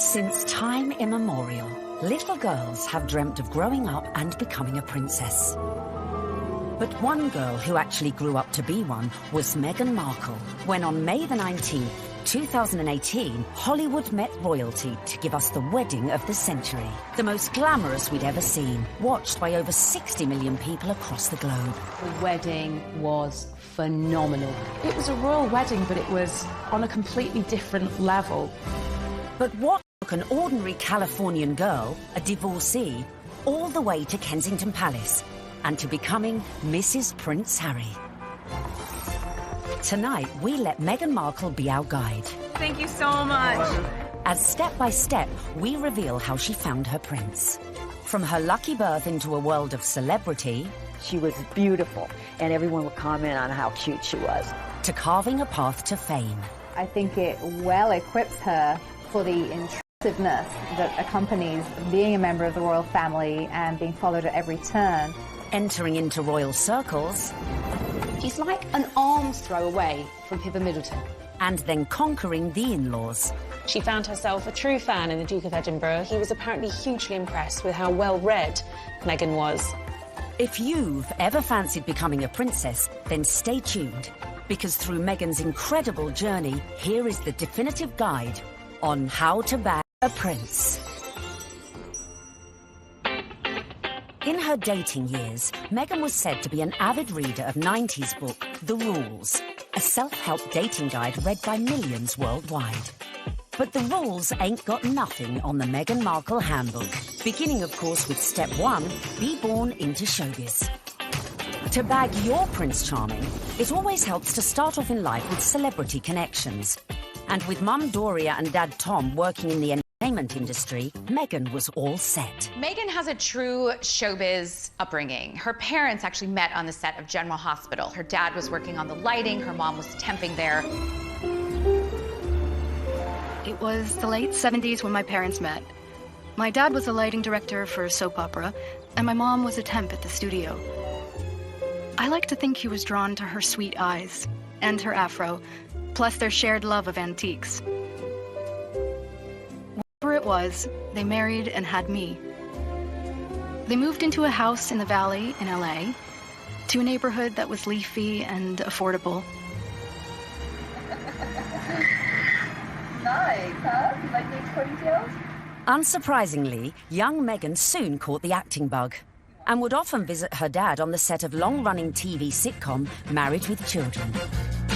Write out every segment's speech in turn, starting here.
Since time immemorial, little girls have dreamt of growing up and becoming a princess. But one girl who actually grew up to be one was Meghan Markle, when on May the 19th, 2018, Hollywood met royalty to give us the wedding of the century. The most glamorous we'd ever seen, watched by over 60 million people across the globe. The wedding was phenomenal. It was a royal wedding, but it was on a completely different level. But what took an ordinary Californian girl, a divorcee, all the way to Kensington Palace and to becoming Mrs. Prince Harry? Tonight, we let Meghan Markle be our guide. Thank you so much. As step by step, we reveal how she found her prince. From her lucky birth into a world of celebrity... She was beautiful, and everyone would comment on how cute she was. ...to carving a path to fame. I think it well equips her for the intrusiveness that accompanies being a member of the royal family and being followed at every turn. Entering into royal circles... She's like an arm's throw away from Pippa Middleton. And then conquering the in-laws. She found herself a true fan in the Duke of Edinburgh. He was apparently hugely impressed with how well-read Meghan was. If you've ever fancied becoming a princess, then stay tuned. Because through Meghan's incredible journey, here is the definitive guide on how to bag a prince. In her dating years, Meghan was said to be an avid reader of 90s book, The Rules, a self-help dating guide read by millions worldwide. But the rules ain't got nothing on the Meghan Markle handbook, beginning, of course, with step 1, be born into showbiz. To bag your Prince Charming, it always helps to start off in life with celebrity connections. And with Mum Doria and Dad Tom working in the entertainment industry, Meghan was all set. Meghan has a true showbiz upbringing. Her parents actually met on the set of General Hospital. Her dad was working on the lighting, her mom was temping there. It was the late 70s when my parents met. My dad was a lighting director for a soap opera, and my mom was a temp at the studio. I like to think he was drawn to her sweet eyes and her afro, plus their shared love of antiques. Whatever it was, they married and had me. They moved into a house in the Valley in LA, to a neighborhood that was leafy and affordable. Nice, huh? You like the extra details? Unsurprisingly, young Meghan soon caught the acting bug and would often visit her dad on the set of long-running TV sitcom Married with Children.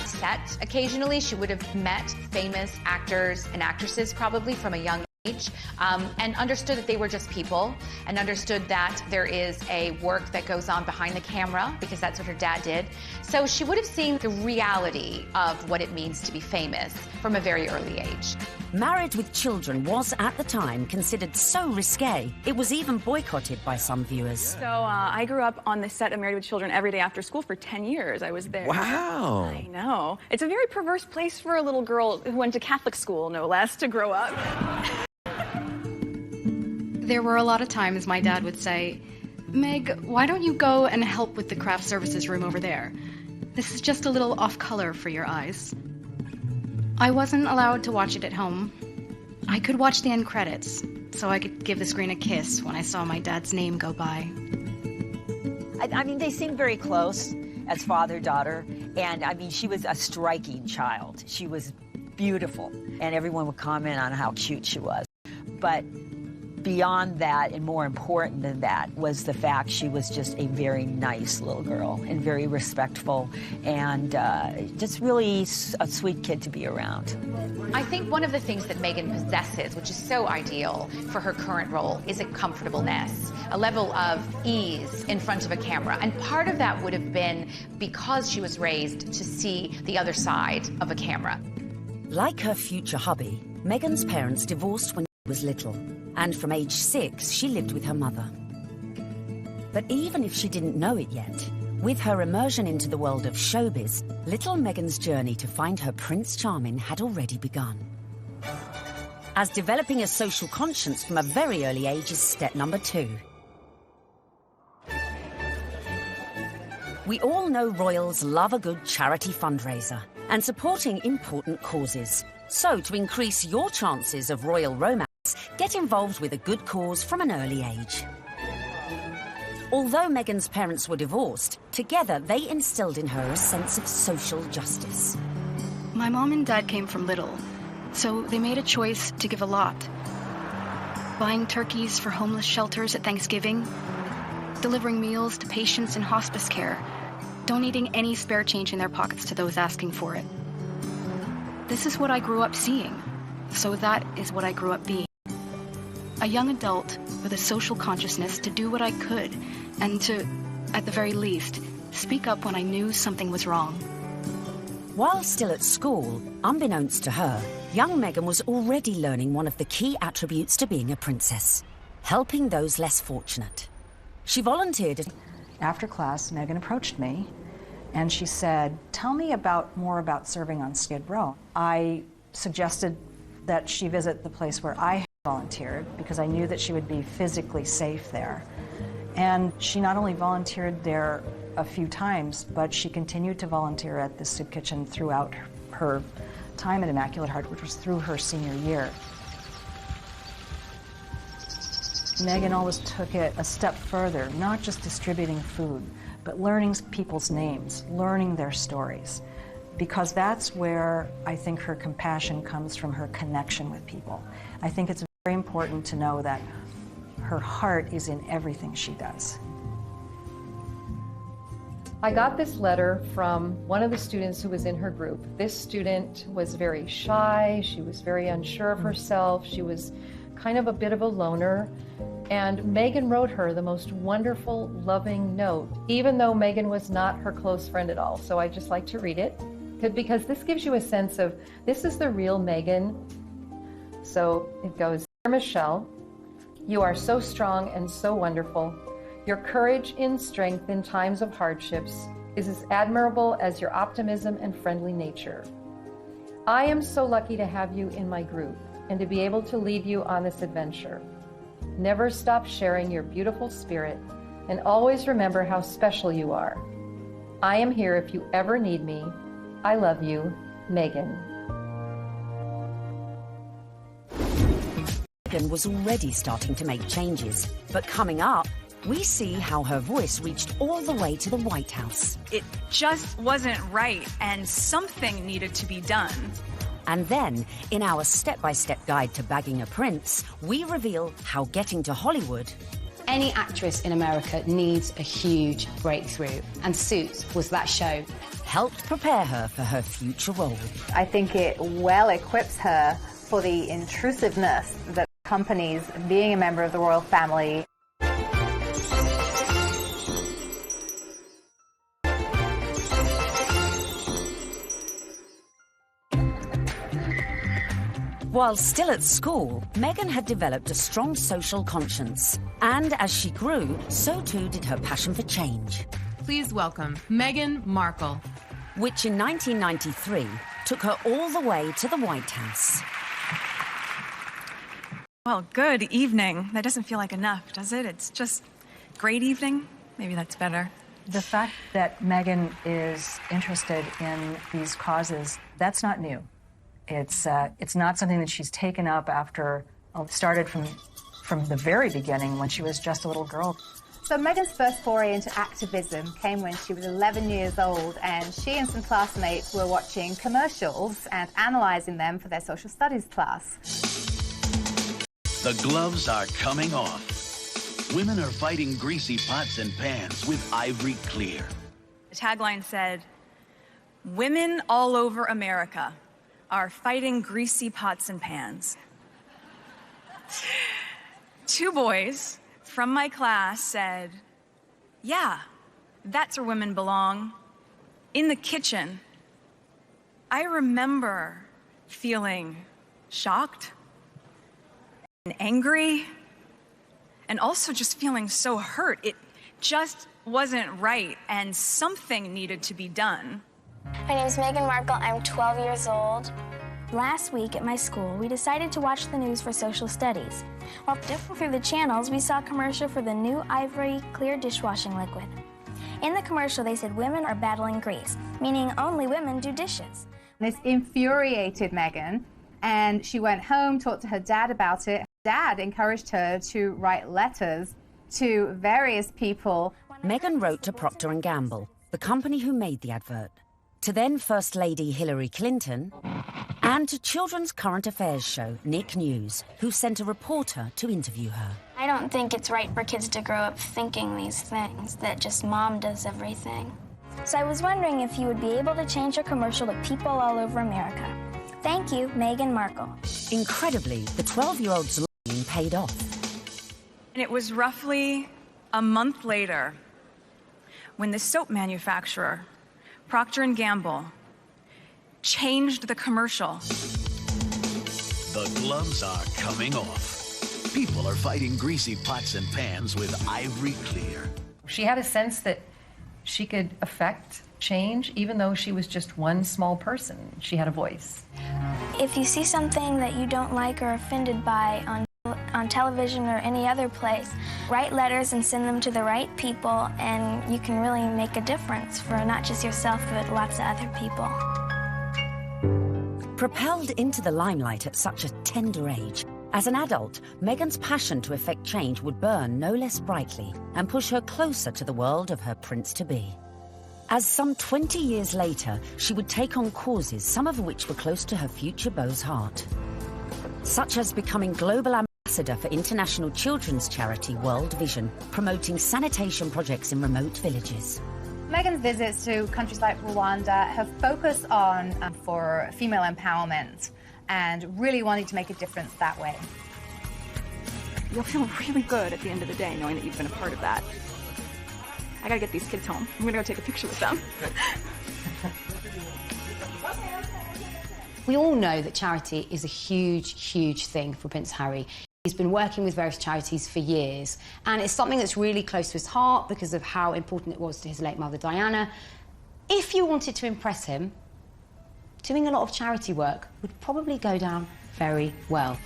Set occasionally, she would have met famous actors and actresses probably from a young age, and understood that they were just people, and understood that there is a work that goes on behind the camera, because that's what her dad did. So she would have seen the reality of what it means to be famous from a very early age. Married with Children was, at the time, considered so risque, it was even boycotted by some viewers. So I grew up on the set of Married with Children every day after school for 10 years. I was there. Wow. I know. It's a very perverse place for a little girl who went to Catholic school, no less, to grow up. There were a lot of times my dad would say, Meg, why don't you go and help with the craft services room over there? This is just a little off-color for your eyes. I wasn't allowed to watch it at home. I could watch the end credits, so I could give the screen a kiss when I saw my dad's name go by. I mean, they seemed very close as father-daughter, and I mean, she was a striking child. She was beautiful, and everyone would comment on how cute she was. But beyond that, and more important than that, was the fact she was just a very nice little girl and very respectful, and just really a sweet kid to be around. I think one of the things that Meghan possesses, which is so ideal for her current role, is a comfortableness, a level of ease in front of a camera. And part of that would have been because she was raised to see the other side of a camera. Like her future hubby, Meghan's parents divorced when she was little, and from age 6, she lived with her mother. But even if she didn't know it yet, with her immersion into the world of showbiz, little Meghan's journey to find her Prince Charming had already begun. As developing a social conscience from a very early age is step number 2. We all know royals love a good charity fundraiser and supporting important causes. So to increase your chances of royal romance, get involved with a good cause from an early age. Although Meghan's parents were divorced, together they instilled in her a sense of social justice. My mom and dad came from little, so they made a choice to give a lot. Buying turkeys for homeless shelters at Thanksgiving, delivering meals to patients in hospice care, donating any spare change in their pockets to those asking for it. This is what I grew up seeing, so that is what I grew up being. A young adult with a social consciousness to do what I could and to, at the very least, speak up when I knew something was wrong. While still at school, unbeknownst to her, young Meghan was already learning one of the key attributes to being a princess: helping those less fortunate. She volunteered. After class, Meghan approached me and she said, "Tell me more about serving on Skid Row." I suggested that she visit the place where I volunteered because I knew that she would be physically safe there. And she not only volunteered there a few times, but she continued to volunteer at the soup kitchen throughout her time at Immaculate Heart, which was through her senior year. Meghan always took it a step further, not just distributing food, but learning people's names, learning their stories, because that's where I think her compassion comes from, her connection with people. I think it's very important to know that her heart is in everything she does. I got this letter from one of the students who was in her group. This student was very shy, she was very unsure of herself, she was kind of a bit of a loner, and Meghan wrote her the most wonderful, loving note, even though Meghan was not her close friend at all. So I just like to read it, because this gives you a sense of, this is the real Meghan. So it goes, "Dear Michelle, you are so strong and so wonderful. Your courage and strength in times of hardships is as admirable as your optimism and friendly nature. I am so lucky to have you in my group and to be able to lead you on this adventure. Never stop sharing your beautiful spirit and always remember how special you are. I am here if you ever need me. I love you, Meghan." Meghan was already starting to make changes, but coming up, we see how her voice reached all the way to the White House. It just wasn't right, and something needed to be done. And then, in our step-by-step guide to bagging a prince, we reveal how getting to Hollywood... Any actress in America needs a huge breakthrough, and Suits was that show. ...helped prepare her for her future role. I think it well equips her for the intrusiveness that accompanies being a member of the royal family. While still at school, Meghan had developed a strong social conscience. And as she grew, so too did her passion for change. Please welcome Meghan Markle. Which in 1993 took her all the way to the White House. Well, good evening. That doesn't feel like enough, does it? It's just great evening. Maybe that's better. The fact that Meghan is interested in these causes, that's not new. It's not something that she's taken up after, started from the very beginning when she was just a little girl. So Meghan's first foray into activism came when she was 11 years old, and she and some classmates were watching commercials and analysing them for their social studies class. The gloves are coming off. Women are fighting greasy pots and pans with Ivory Clear. The tagline said, "Women all over America are fighting greasy pots and pans." 2 boys from my class said, "Yeah, that's where women belong, in the kitchen." I remember feeling shocked and angry, and also just feeling so hurt. It just wasn't right, and something needed to be done. My name is Meghan Markle. I'm 12 years old. Last week at my school, we decided to watch the news for social studies. While flipping through the channels, we saw a commercial for the new Ivory Clear dishwashing liquid. In the commercial, they said women are battling grease, meaning only women do dishes. This infuriated Meghan, and she went home, talked to her dad about it. Dad encouraged her to write letters to various people. Meghan wrote to Procter & Gamble, the company who made the advert, to then First Lady Hillary Clinton, and to children's current affairs show Nick News, who sent a reporter to interview her. I don't think it's right for kids to grow up thinking these things, that just mom does everything. So I was wondering if you would be able to change your commercial to people all over America. Thank you, Meghan Markle. Incredibly, the 12-year-old's lobbying paid off. And it was roughly a month later when the soap manufacturer, Procter & Gamble, changed the commercial. The gloves are coming off. People are fighting greasy pots and pans with ivory clear. She had a sense that she could affect change, even though she was just one small person. She had a voice. If you see something that you don't like or are offended by on television or any other place, write letters and send them to the right people, and you can really make a difference for not just yourself, but lots of other people. Propelled into the limelight at such a tender age, as an adult, Meghan's passion to effect change would burn no less brightly and push her closer to the world of her prince-to-be. As some 20 years later, she would take on causes, some of which were close to her future beau's heart, such as becoming global ambassador for international children's charity World Vision, promoting sanitation projects in remote villages. Meghan's visits to countries like Rwanda have focused on for female empowerment and really wanting to make a difference that way. You'll feel really good at the end of the day knowing that you've been a part of that. I gotta get these kids home. I'm gonna go take a picture with them. We all know that charity is a huge, huge thing for Prince Harry. He's been working with various charities for years, and it's something that's really close to his heart because of how important it was to his late mother, Diana. If you wanted to impress him, doing a lot of charity work would probably go down very well.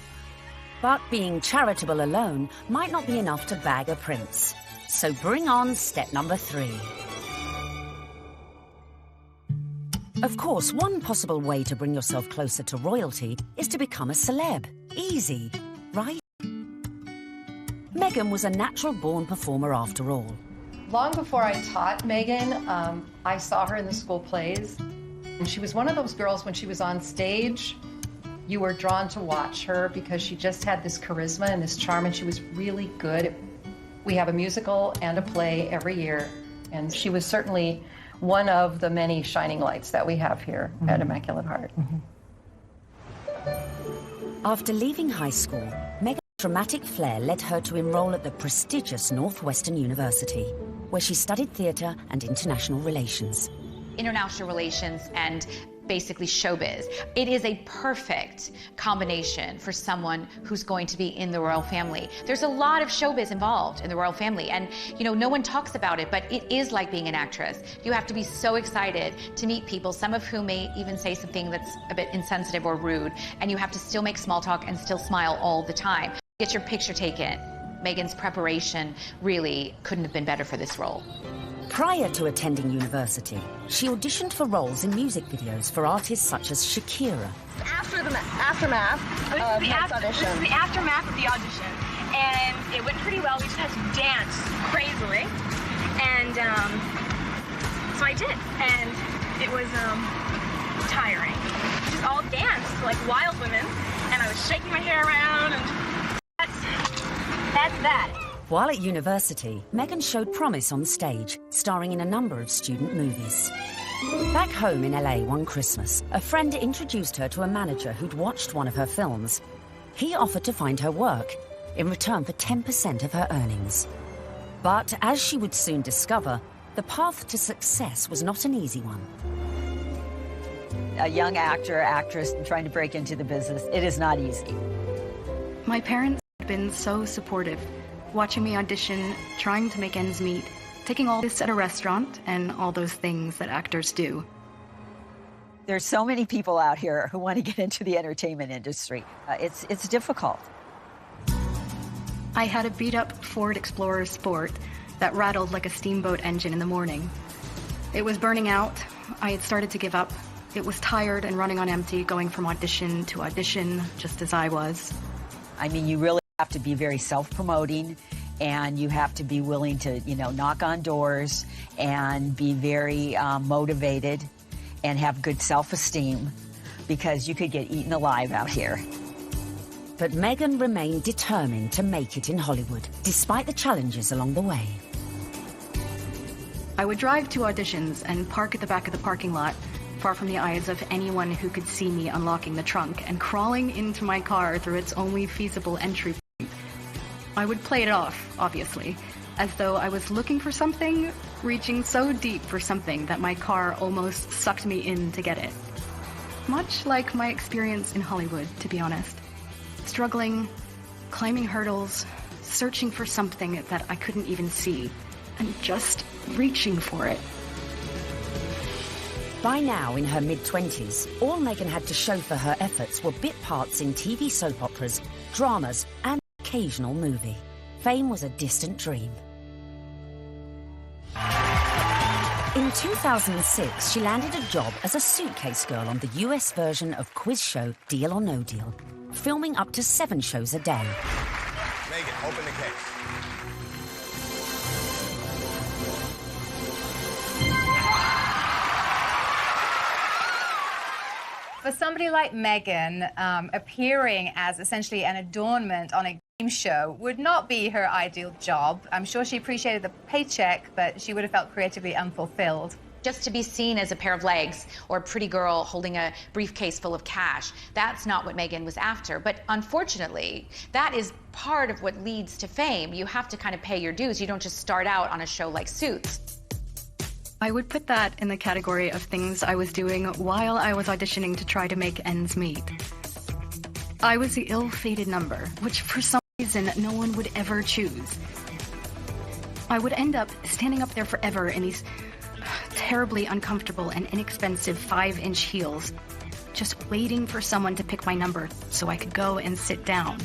But being charitable alone might not be enough to bag a prince. So bring on step number 3. Of course, one possible way to bring yourself closer to royalty is to become a celeb. Easy, right? Meghan was a natural-born performer after all. Long before I taught Meghan, I saw her in the school plays. And she was one of those girls, when she was on stage, you were drawn to watch her because she just had this charisma and this charm, and she was really good. We have a musical and a play every year, and she was certainly one of the many shining lights that we have here at Immaculate Heart. After leaving high school, Meghan's dramatic flair led her to enroll at the prestigious Northwestern University, where she studied theatre and international relations. International relations and basically showbiz. It is a perfect combination for someone who's going to be in the royal family. There's a lot of showbiz involved in the royal family, and you know, no one talks about it, but it is like being an actress. You have to be so excited to meet people, some of whom may even say something that's a bit insensitive or rude, and you have to still make small talk and still smile all the time. Get your picture taken. Meghan's preparation really couldn't have been better for this role. Prior to attending university, she auditioned for roles in music videos for artists such as Shakira. After the aftermath of the audition. This is the aftermath of the audition, and it went pretty well. We just had to dance crazily, and so I did, and it was tiring. We just all danced like wild women, and I was shaking my hair around, and that's that. While at university, Meghan showed promise on stage, starring in a number of student movies. Back home in LA one Christmas, a friend introduced her to a manager who'd watched one of her films. He offered to find her work, in return for 10% of her earnings. But as she would soon discover, the path to success was not an easy one. A young actor, actress trying to break into the business, it is not easy. My parents have been so supportive, watching me audition, trying to make ends meet, taking all this at a restaurant, and all those things that actors do. There's so many people out here who want to get into the entertainment industry. It's difficult. I had a beat-up Ford Explorer Sport that rattled like a steamboat engine in the morning. It was burning out. I had started to give up. It was tired and running on empty, going from audition to audition, just as I was. I mean, you really have to be very self-promoting, and you have to be willing to, you know, knock on doors and be very motivated and have good self-esteem, because you could get eaten alive out here. But Meghan remained determined to make it in Hollywood, despite the challenges along the way. I would drive to auditions and park at the back of the parking lot, far from the eyes of anyone who could see me unlocking the trunk and crawling into my car through its only feasible entry point. I would play it off, obviously, as though I was looking for something, reaching so deep for something that my car almost sucked me in to get it. Much like my experience in Hollywood, to be honest. Struggling, climbing hurdles, searching for something that I couldn't even see, and just reaching for it. By now, in her mid-20s, all Meghan had to show for her efforts were bit parts in TV soap operas, dramas, and an occasional movie. Fame was a distant dream. In 2006, she landed a job as a suitcase girl on the US version of quiz show Deal or No Deal, filming up to 7 shows a day. Meghan, open the case. For somebody like Meghan, appearing as essentially an adornment on a game show would not be her ideal job. I'm sure she appreciated the paycheck, but she would have felt creatively unfulfilled. Just to be seen as a pair of legs or a pretty girl holding a briefcase full of cash, that's not what Meghan was after. But unfortunately, that is part of what leads to fame. You have to kind of pay your dues. You don't just start out on a show like Suits. I would put that in the category of things I was doing while I was auditioning to try to make ends meet. I was the ill-fated number, which for some reason no one would ever choose. I would end up standing up there forever in these terribly uncomfortable and inexpensive 5-inch heels, just waiting for someone to pick my number so I could go and sit down.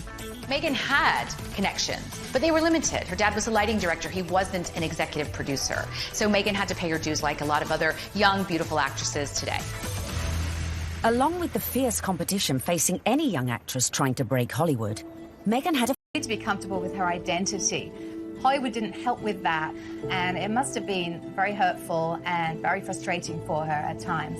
Meghan had connections, but they were limited. Her dad was a lighting director. He wasn't an executive producer. So Meghan had to pay her dues like a lot of other young, beautiful actresses today. Along with the fierce competition facing any young actress trying to break Hollywood, Meghan had to be comfortable with her identity. Hollywood didn't help with that, and it must have been very hurtful and very frustrating for her at times.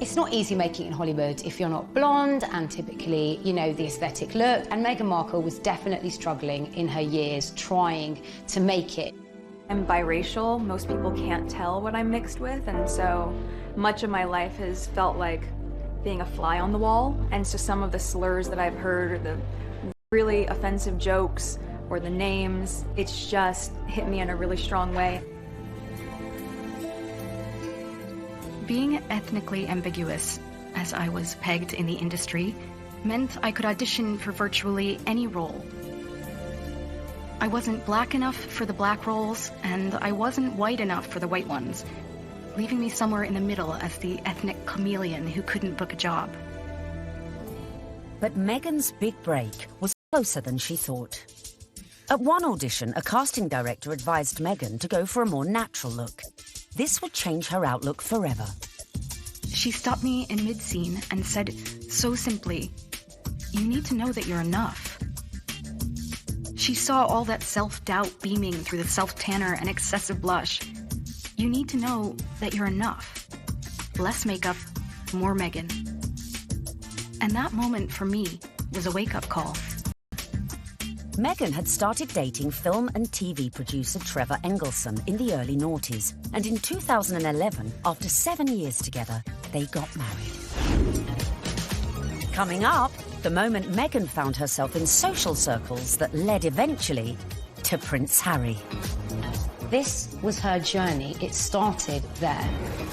It's not easy making it in Hollywood if you're not blonde and typically, you know, the aesthetic look. And Meghan Markle was definitely struggling in her years trying to make it. I'm biracial. Most people can't tell what I'm mixed with, and so much of my life has felt like being a fly on the wall. And so some of the slurs that I've heard, or the really offensive jokes, or the names, it's just hit me in a really strong way. Being ethnically ambiguous, as I was pegged in the industry, meant I could audition for virtually any role. I wasn't black enough for the black roles, and I wasn't white enough for the white ones, leaving me somewhere in the middle as the ethnic chameleon who couldn't book a job. But Meghan's big break was closer than she thought. At one audition, a casting director advised Meghan to go for a more natural look. This would change her outlook forever. She stopped me in mid-scene and said so simply, "You need to know that you're enough." She saw all that self-doubt beaming through the self-tanner and excessive blush. You need to know that you're enough. Less makeup, more Meghan. And that moment for me was a wake-up call. Meghan had started dating film and TV producer Trevor Engelson in the early noughties, and in 2011, after 7 years together, they got married. Coming up, the moment Meghan found herself in social circles that led eventually to Prince Harry. This was her journey. It started there.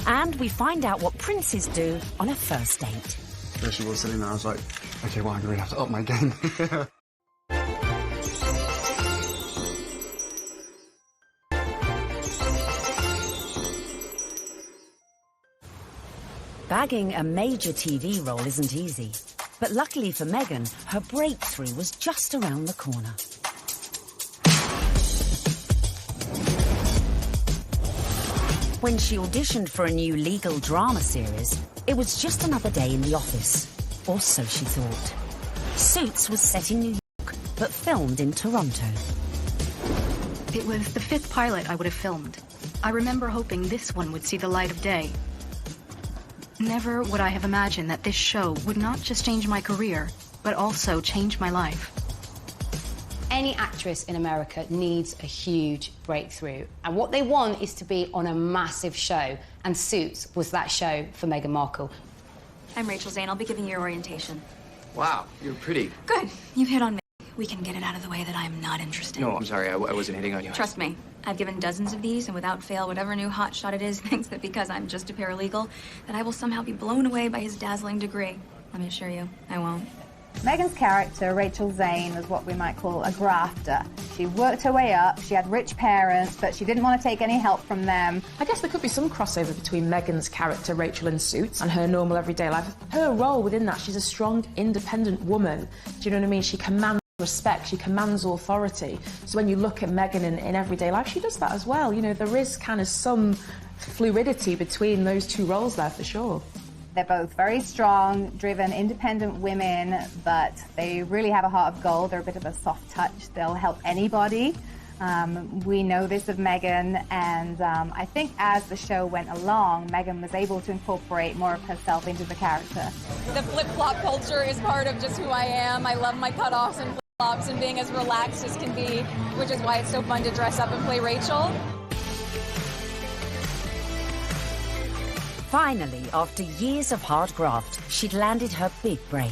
And we find out what princes do on a first date. There she was sitting there. I was like, okay, well, I'm going to have to up my game. Bagging a major TV role isn't easy, but luckily for Meghan, her breakthrough was just around the corner. When she auditioned for a new legal drama series, it was just another day in the office, or so she thought. Suits was set in New York. but filmed in Toronto. It was the 5th pilot I would have filmed. I remember hoping this one would see the light of day. Never would I have imagined that this show would not just change my career, but also change my life. Any actress in America needs a huge breakthrough, and what they want is to be on a massive show, and Suits was that show for Meghan Markle. I'm Rachel Zane. I'll be giving your orientation. Wow, you're pretty. Good. You've hit on me. We can get it out of the way that I'm not interested. No, I'm sorry, I wasn't hitting on you. Trust me, I've given dozens of these, and without fail, whatever new hotshot it is thinks that because I'm just a paralegal, that I will somehow be blown away by his dazzling degree. Let me assure you, I won't. Meghan's character, Rachel Zane, was what we might call a grafter. She worked her way up, she had rich parents, but she didn't want to take any help from them. I guess there could be some crossover between Meghan's character, Rachel in Suits, and her normal everyday life. Her role within that, she's a strong, independent woman. Do you know what I mean? She commands respect, she commands authority. So when you look at Meghan in everyday life, she does that as well. You know, there is kind of some fluidity between those two roles there for sure. They're both very strong, driven, independent women, but they really have a heart of gold. They're a bit of a soft touch. They'll help anybody. We know this of Meghan, and I think as the show went along, Meghan was able to incorporate more of herself into the character. The flip-flop culture is part of just who I am. I love my cutoffs and flip-flops and being as relaxed as can be, which is why it's so fun to dress up and play Rachel. Finally, after years of hard graft, she'd landed her big break.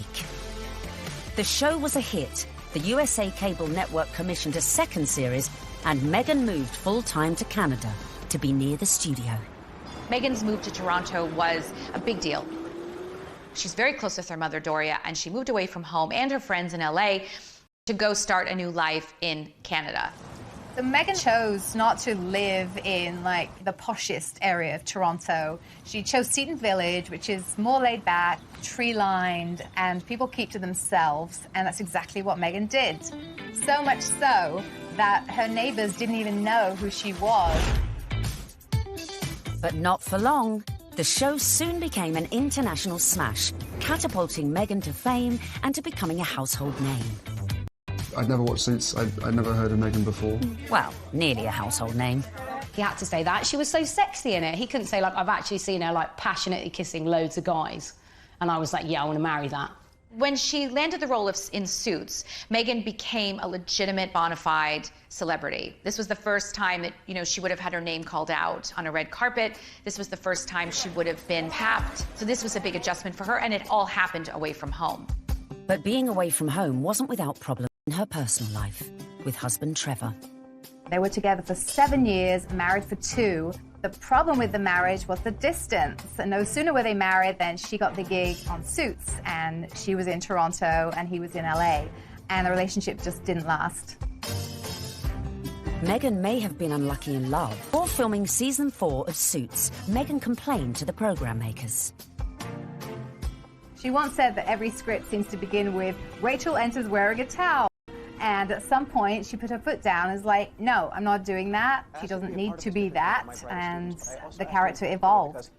The show was a hit. The USA Cable Network commissioned a second series, and Meghan moved full-time to Canada to be near the studio. Meghan's move to Toronto was a big deal. She's very close with her mother, Doria, and she moved away from home and her friends in LA to go start a new life in Canada. So Meghan chose not to live in, like, the poshest area of Toronto. She chose Seton Village, which is more laid back, tree-lined, and people keep to themselves, and that's exactly what Meghan did. So much so that her neighbors didn't even know who she was. But not for long. The show soon became an international smash, catapulting Meghan to fame and to becoming a household name. I'd never watched Suits. I'd never heard of Meghan before. Well, nearly a household name. He had to say that. She was so sexy in it. He couldn't say, like, I've actually seen her, like, passionately kissing loads of guys. And I was like, yeah, I want to marry that. When she landed the role in Suits, Meghan became a legitimate, bona fide celebrity. This was the first time that, you know, she would have had her name called out on a red carpet. This was the first time she would have been tapped. So this was a big adjustment for her, and it all happened away from home. But being away from home wasn't without problems in her personal life, with husband Trevor. They were together for 7 years, married for 2. The problem with the marriage was the distance. And no sooner were they married than she got the gig on Suits, and she was in Toronto and he was in LA. And the relationship just didn't last. Meghan may have been unlucky in love. Before filming season 4 of Suits, Meghan complained to the program makers. She once said that every script seems to begin with, Rachel enters wearing a towel. And at some point, she put her foot down and was like, no, I'm not doing that. She doesn't need to be that. And the character evolved.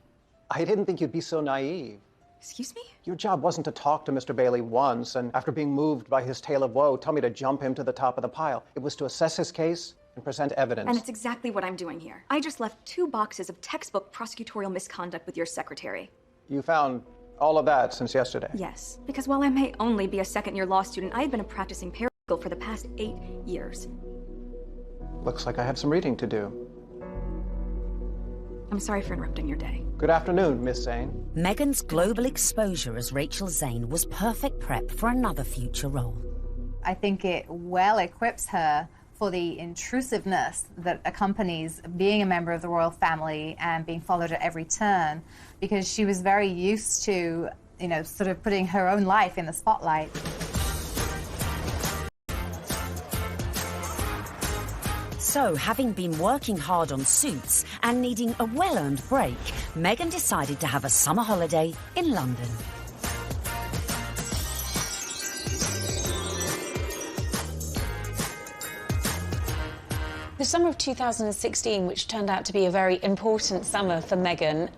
I didn't think you'd be so naive. Excuse me? Your job wasn't to talk to Mr. Bailey once, and after being moved by his tale of woe, tell me to jump him to the top of the pile. It was to assess his case and present evidence. And it's exactly what I'm doing here. I just left 2 boxes of textbook prosecutorial misconduct with your secretary. You found all of that since yesterday? Yes, because while I may only be a second-year law student, I've been a practicing paralegal for the past 8 years. Looks like I have some reading to do. I'm sorry for interrupting your day. Good afternoon, Miss Zane. Meghan's global exposure as Rachel Zane was perfect prep for another future role. I think it well equips her for the intrusiveness that accompanies being a member of the royal family and being followed at every turn, because she was very used to, you know, sort of putting her own life in the spotlight. So, having been working hard on Suits and needing a well-earned break, Meghan decided to have a summer holiday in London. The summer of 2016, which turned out to be a very important summer for Meghan,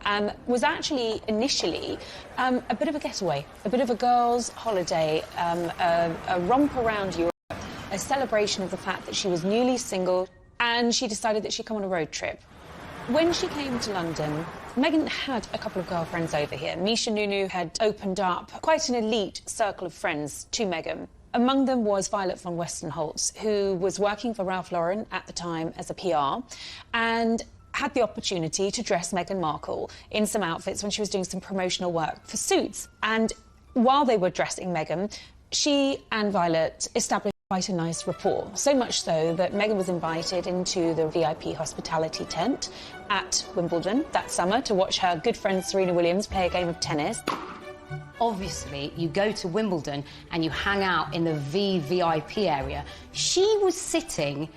was actually initially a bit of a getaway, a bit of a girls' holiday, a romp around Europe. a celebration of the fact that she was newly single, and she decided that she'd come on a road trip. When she came to London, Meghan had a couple of girlfriends over here. Misha Nunu had opened up quite an elite circle of friends to Meghan. Among them was Violet von Westenholz, who was working for Ralph Lauren at the time as a PR, and had the opportunity to dress Meghan Markle in some outfits when she was doing some promotional work for Suits. And while they were dressing Meghan, she and Violet established quite a nice rapport, so much so that Meghan was invited into the VIP hospitality tent at Wimbledon that summer to watch her good friend Serena Williams play a game of tennis. Obviously, you go to Wimbledon and you hang out in the VVIP area. She was sitting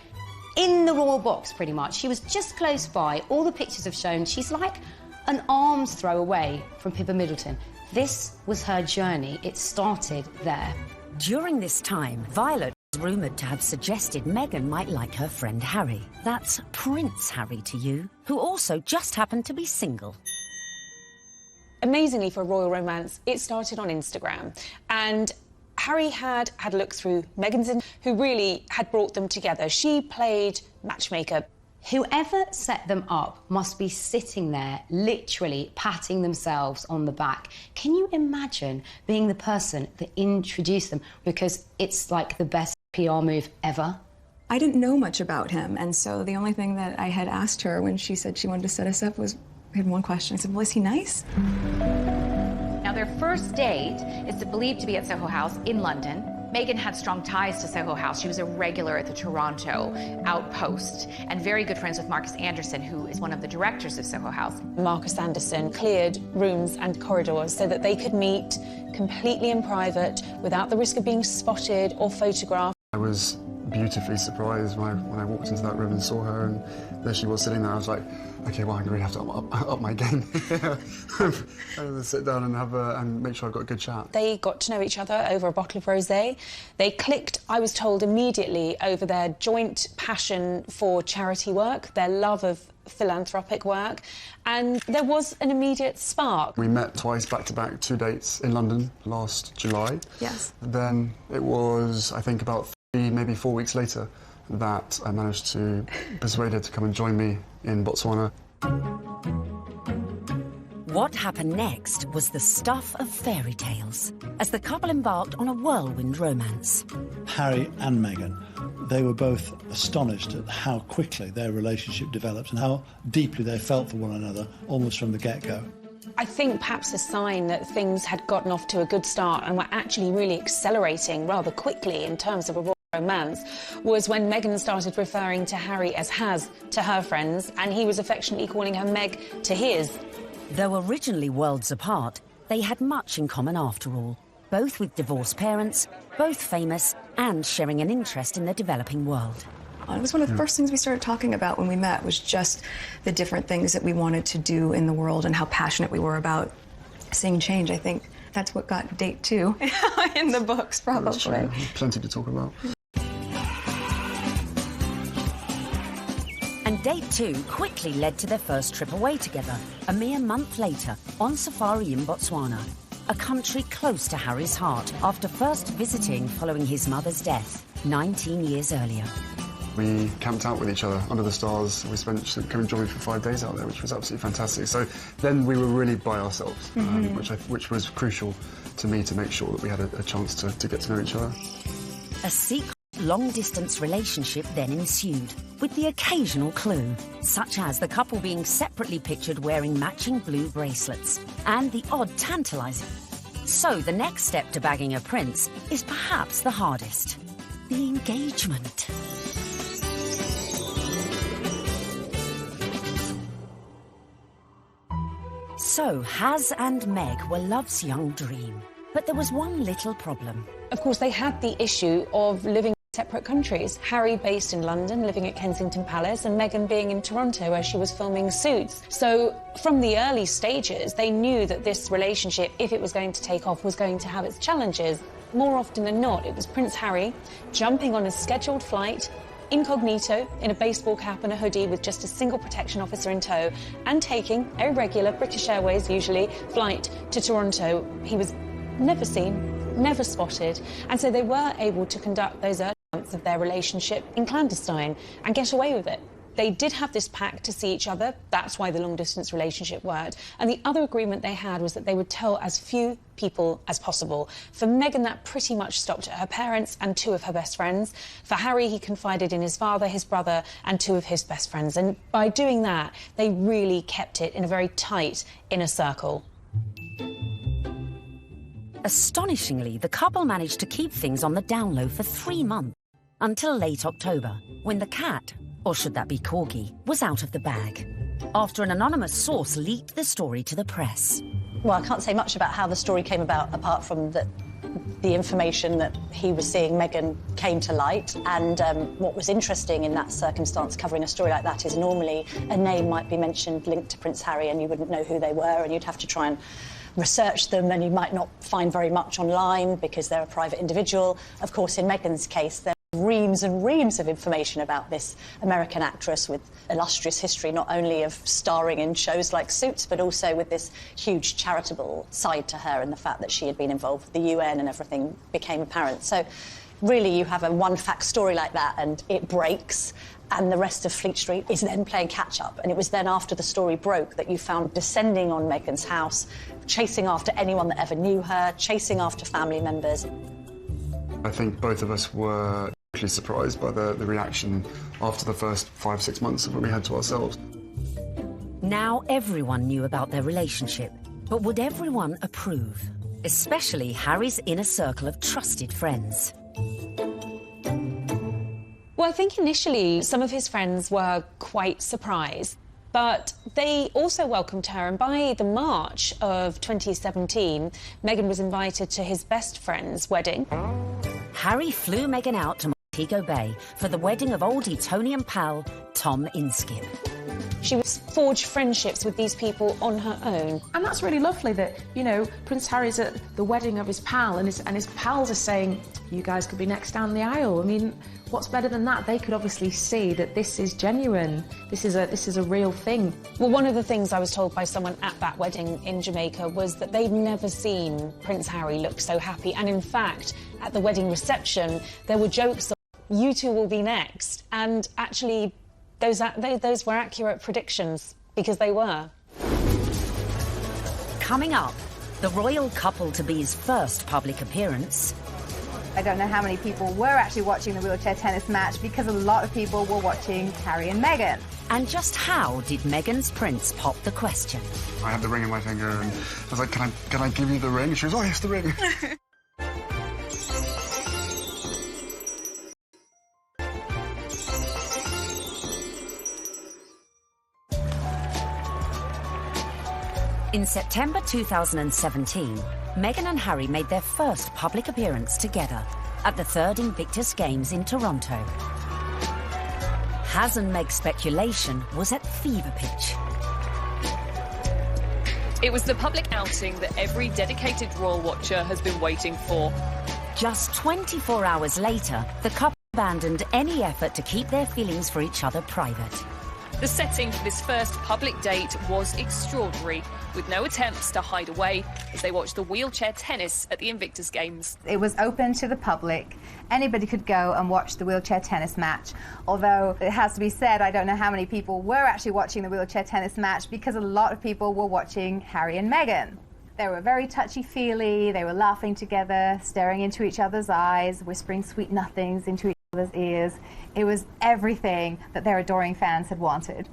in the royal box, pretty much. She was just close by. All the pictures have shown she's like an arm's throw away from Pippa Middleton. This was her journey. It started there. During this time, Violet was rumoured to have suggested Meghan might like her friend Harry. That's Prince Harry to you, who also just happened to be single. Amazingly, for a royal romance, it started on Instagram. And Harry had a look through Meghan's, who really had brought them together. She played matchmaker. Whoever set them up must be sitting there, literally patting themselves on the back. Can you imagine being the person that introduced them? Because it's like the best PR move ever. I didn't know much about him, and so the only thing that I had asked her when she said she wanted to set us up was, we had one question. I said, well, is he nice? Now, their first date is believed to be at Soho House in London. Meghan had strong ties to Soho House. She was a regular at the Toronto outpost and very good friends with Marcus Anderson, who is one of the directors of Soho House. Marcus Anderson cleared rooms and corridors so that they could meet completely in private without the risk of being spotted or photographed. I was beautifully surprised when I walked into that room and saw her, and there she was sitting there. I was like, okay, well, I'm going to have to up my game. I'm going to sit down and and make sure I've got a good chat. They got to know each other over a bottle of rosé. They clicked, I was told, immediately over their joint passion for charity work, their love of philanthropic work, and there was an immediate spark. We met twice, back-to-back, 2 dates in London last July. Yes. Then it was, I think, about maybe 4 weeks later that I managed to persuade her to come and join me in Botswana. What happened next was the stuff of fairy tales, as the couple embarked on a whirlwind romance. Harry and Meghan, they were both astonished at how quickly their relationship developed and how deeply they felt for one another, almost from the get-go. I think perhaps a sign that things had gotten off to a good start and were actually really accelerating rather quickly in terms of a royal romance was when Meghan started referring to Harry as Has to her friends, and he was affectionately calling her Meg to his. Though originally worlds apart, they had much in common after all, both with divorced parents, both famous, and sharing an interest in the developing world. It was one of the first things we started talking about when we met, was just the different things that we wanted to do in the world and how passionate we were about seeing change. I think that's what got date 2 in the books, probably. Plenty to talk about. And date 2 quickly led to their first trip away together, a mere month later, on safari in Botswana, a country close to Harry's heart, after first visiting following his mother's death 19 years earlier. We camped out with each other under the stars. We spent, she came and joined me for 5 days out there, which was absolutely fantastic. So then we were really by ourselves, which was crucial to me to make sure that we had a chance to get to know each other. A secret long-distance relationship then ensued, with the occasional clue, such as the couple being separately pictured wearing matching blue bracelets, and the odd tantalising. So the next step to bagging a prince is perhaps the hardest: the engagement. So Has and Meg were love's young dream, but there was one little problem. Of course, they had the issue of living in separate countries. Harry based in London, living at Kensington Palace, and Meghan being in Toronto, where she was filming Suits. So from the early stages, they knew that this relationship, if it was going to take off, was going to have its challenges. More often than not, it was Prince Harry jumping on a scheduled flight, incognito, in a baseball cap and a hoodie with just a single protection officer in tow, and taking a regular British Airways, usually, flight to Toronto. He was never seen, never spotted, and so they were able to conduct those early moments of their relationship in clandestine and get away with it. They did have this pact to see each other. That's why the long-distance relationship worked. And the other agreement they had was that they would tell as few people as possible. For Meghan, that pretty much stopped at her parents and 2 of her best friends. For Harry, he confided in his father, his brother, and 2 of his best friends. And by doing that, they really kept it in a very tight inner circle. Astonishingly, the couple managed to keep things on the down low for 3 months, until late October, when the cat, or should that be corgi, was out of the bag, after an anonymous source leaked the story to the press. Well, I can't say much about how the story came about, apart from that the information that he was seeing Meghan came to light. And what was interesting in that circumstance, covering a story like that, is normally a name might be mentioned linked to Prince Harry and you wouldn't know who they were, and you'd have to try and research them, and you might not find very much online because they're a private individual. Of course, in Meghan's case, there's reams and reams of information about this American actress with illustrious history, not only of starring in shows like Suits, but also with this huge charitable side to her, and the fact that she had been involved with the UN and everything became apparent. So really, you have a one-fact story like that and it breaks, and the rest of Fleet Street is then playing catch-up. And it was then after the story broke that you found descending on Meghan's house, chasing after anyone that ever knew her, chasing after family members. I think both of us were actually surprised by the reaction after the first 5-6 months of what we had to ourselves. Now everyone knew about their relationship, but would everyone approve? Especially Harry's inner circle of trusted friends. Well, I think initially some of his friends were quite surprised, but they also welcomed her, and by the March of 2017, Meghan was invited to his best friend's wedding. Harry flew Meghan out to Montego Bay for the wedding of old Etonian pal Tom Inskip. She would forge friendships with these people on her own. And that's really lovely that, you know, Prince Harry's at the wedding of his pal and his pals are saying, you guys could be next down the aisle. I mean, what's better than that? They could obviously see that this is genuine. This is a real thing. Well, one of the things I was told by someone at that wedding in Jamaica was that they'd never seen Prince Harry look so happy. And in fact, at the wedding reception, there were jokes of, you two will be next. And actually, those were accurate predictions, because they were. Coming up, the royal couple-to-be's first public appearance. I don't know how many people were actually watching the wheelchair tennis match, because a lot of people were watching Harry and Meghan. And just how did Meghan's prince pop the question? I had the ring in my finger and I was like, can I give you the ring? And she was, oh, yes, the ring. In September 2017, Meghan and Harry made their first public appearance together at the 3rd Invictus Games in Toronto. Has and Meg speculation was at fever pitch. It was the public outing that every dedicated royal watcher has been waiting for. Just 24 hours later, the couple abandoned any effort to keep their feelings for each other private. The setting for this first public date was extraordinary, with no attempts to hide away as they watched the wheelchair tennis at the Invictus Games. It was open to the public. Anybody could go and watch the wheelchair tennis match. Although it has to be said, I don't know how many people were actually watching the wheelchair tennis match, because a lot of people were watching Harry and Meghan. They were very touchy-feely, they were laughing together, staring into each other's eyes, whispering sweet nothings into each other's ears. It was everything that their adoring fans had wanted.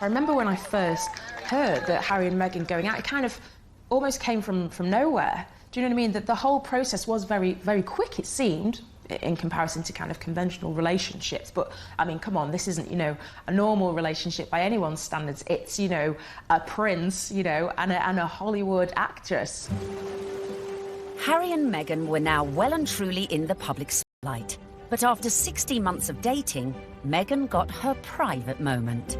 I remember when I first heard that Harry and Meghan going out, it kind of almost came from nowhere. Do you know what I mean? That the whole process was very, very quick, it seemed, in comparison to kind of conventional relationships. But, I mean, come on, this isn't, you know, a normal relationship by anyone's standards. It's, you know, a prince, you know, and a Hollywood actress. Harry and Meghan were now well and truly in the public spotlight. But after 16 months of dating, Meghan got her private moment.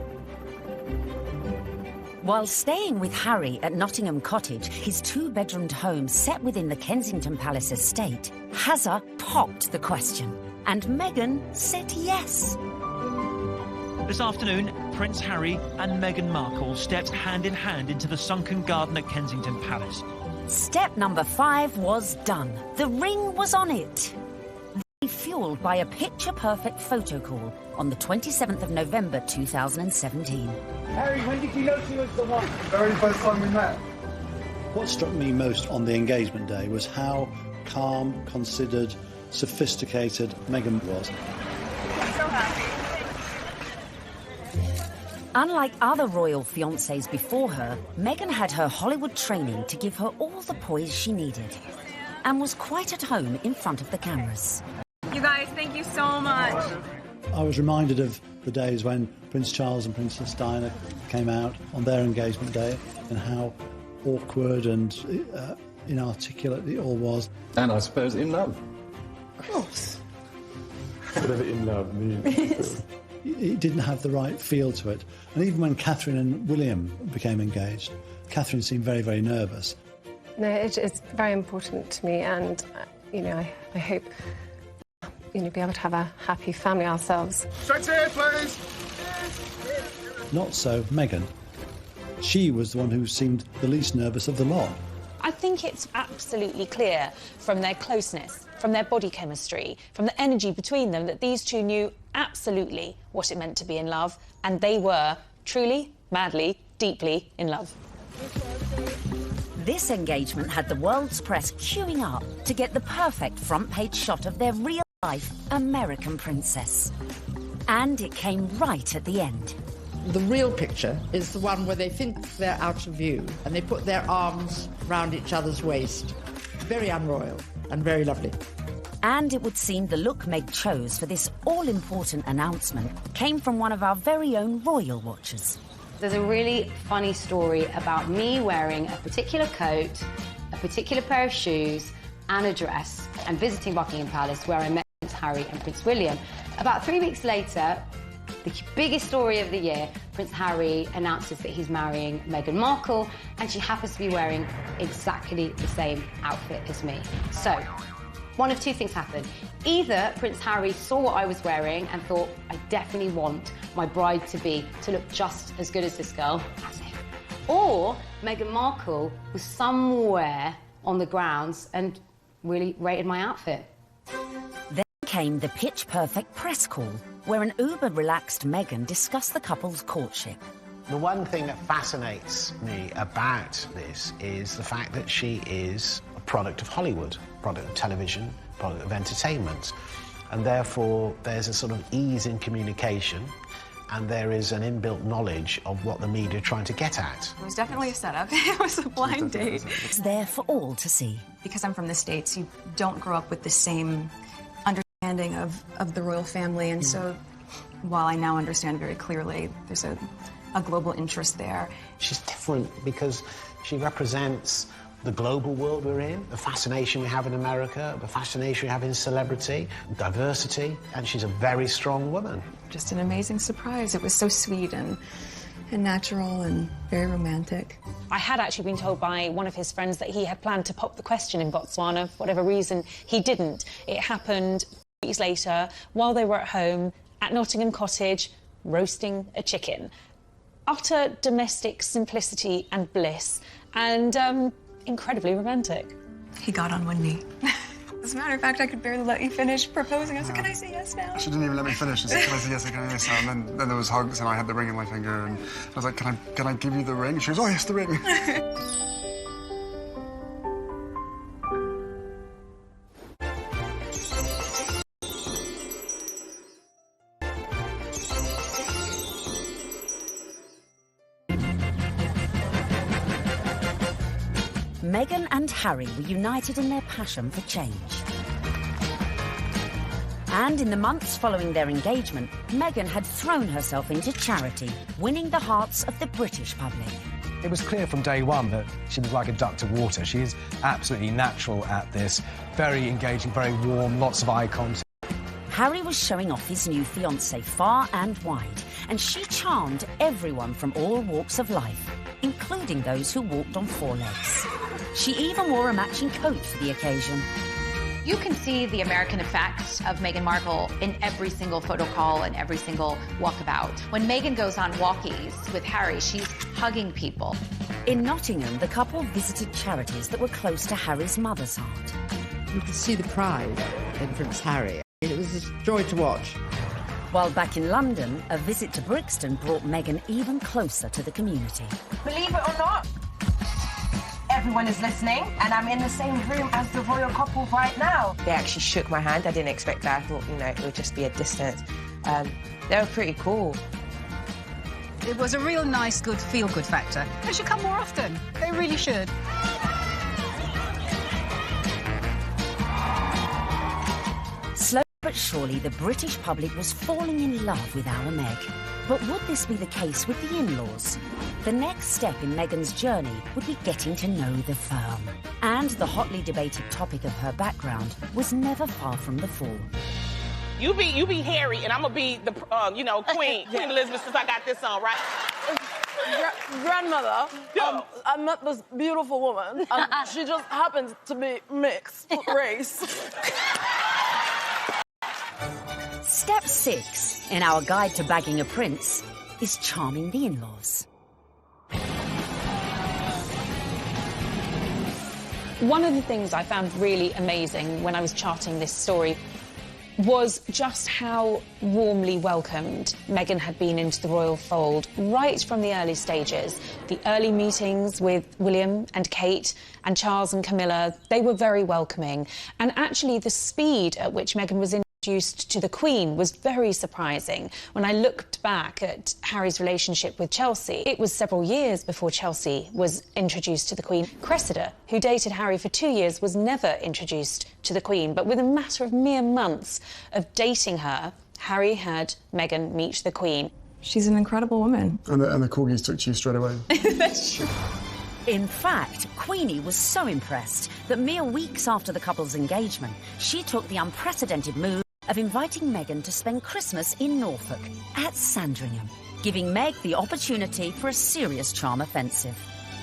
While staying with Harry at Nottingham Cottage, his 2-bedroomed home set within the Kensington Palace estate, Hazza popped the question, and Meghan said yes. This afternoon, Prince Harry and Meghan Markle stepped hand in hand into the sunken garden at Kensington Palace. Step number 5 was done. The ring was on it. The fueled by a picture-perfect photo call on the 27th of November 2017. Harry, when did you know she was the one? The very first time we met. What struck me most on the engagement day was how calm, considered, sophisticated Meghan was. I'm so happy. Unlike other royal fiancés before her, Meghan had her Hollywood training to give her all the poise she needed and was quite at home in front of the cameras. You guys, thank you so much. I was reminded of the days when Prince Charles and Princess Diana came out on their engagement day and how awkward and inarticulate it all was. And I suppose in love. Of course. Whatever in love means. It didn't have the right feel to it. And even when Catherine and William became engaged, Catherine seemed very, very nervous. No, it's very important to me, and, I hope, be able to have a happy family ourselves. Straight here, please! Not so Meghan. She was the one who seemed the least nervous of the lot. I think it's absolutely clear from their closeness, from their body chemistry, from the energy between them, that these two knew absolutely what it meant to be in love, and they were truly, madly, deeply in love. This engagement had the world's press queuing up to get the perfect front-page shot of their real-life American princess. And it came right at the end. The real picture is the one where they think they're out of view and they put their arms round each other's waist. Very unroyal and very lovely. And it would seem the look Meg chose for this all-important announcement came from one of our very own royal watchers. There's a really funny story about me wearing a particular coat, a particular pair of shoes and a dress and visiting Buckingham Palace, where I met Prince Harry and Prince William. About 3 weeks later, the biggest story of the year, Prince Harry announces that he's marrying Meghan Markle, and she happens to be wearing exactly the same outfit as me. So, one of two things happened. Either Prince Harry saw what I was wearing and thought, I definitely want my bride-to-be to look just as good as this girl, as if. Or Meghan Markle was somewhere on the grounds and really rated my outfit. Then came the pitch-perfect press call, where an uber-relaxed Meghan discussed the couple's courtship. The one thing that fascinates me about this is the fact that she is a product of Hollywood, product of television, product of entertainment, and therefore there's a sort of ease in communication, and there is an inbuilt knowledge of what the media are trying to get at. It was definitely a setup. It was a blind date. It's there for all to see. Because I'm from the States, you don't grow up with the same understanding of the royal family, and so while I now understand very clearly, there's a global interest there. She's different because she represents the global world we're in, the fascination we have in America, the fascination we have in celebrity, diversity, and she's a very strong woman. Just an amazing surprise. It was so sweet and natural and very romantic. I had actually been told by one of his friends that he had planned to pop the question in Botswana. For whatever reason, he didn't. It happened weeks later, while they were at home at Nottingham Cottage, roasting a chicken. Utter domestic simplicity and bliss, and incredibly romantic. He got on one knee. As a matter of fact, I could barely let you finish proposing. I said, can I say yes now? She didn't even let me finish. She said, can I say yes, can I say yes? And then there was hugs, and I had the ring in my finger, and I was like, can I give you the ring? She goes, oh, yes, the ring. Meghan and Harry were united in their passion for change. And in the months following their engagement, Meghan had thrown herself into charity, winning the hearts of the British public. It was clear from day one that she was like a duck to water. She is absolutely natural at this, very engaging, very warm, lots of eye contact. Harry was showing off his new fiancée far and wide, and she charmed everyone from all walks of life, including those who walked on four legs. She even wore a matching coat for the occasion. You can see the American effect of Meghan Markle in every single photo call and every single walkabout. When Meghan goes on walkies with Harry, she's hugging people. In Nottingham, the couple visited charities that were close to Harry's mother's heart. You could see the pride in Prince Harry. It was a joy to watch. While back in London, a visit to Brixton brought Meghan even closer to the community. Believe it or not, everyone is listening, and I'm in the same room as the royal couple right now. They actually shook my hand. I didn't expect that. I thought, you know, it would just be a distance. They were pretty cool. It was a real nice, good, feel-good factor. They should come more often. They really should. Slowly but surely, the British public was falling in love with our Meg. But would this be the case with the in-laws? The next step in Meghan's journey would be getting to know the firm. And the hotly debated topic of her background was never far from the fore. You be Harry, and I'm gonna be the, Queen Elizabeth, since I got this on, right? Grandmother, I met this beautiful woman, and she just happens to be mixed race. Step 6 in our guide to bagging a prince is charming the in-laws. One of the things I found really amazing when I was charting this story was just how warmly welcomed Meghan had been into the royal fold right from the early stages. The early meetings with William and Kate and Charles and Camilla, they were very welcoming. And actually the speed at which Meghan was introduced to the Queen was very surprising. When I looked back at Harry's relationship with Chelsea, it was several years before Chelsea was introduced to the Queen. Cressida, who dated Harry for 2 years, was never introduced to the Queen, but within a matter of mere months of dating her, Harry had Meghan meet the Queen. She's an incredible woman. And the corgis took to you straight away. That's true. In fact, Queenie was so impressed that mere weeks after the couple's engagement, she took the unprecedented move of inviting Meghan to spend Christmas in Norfolk at Sandringham, giving Meg the opportunity for a serious charm offensive.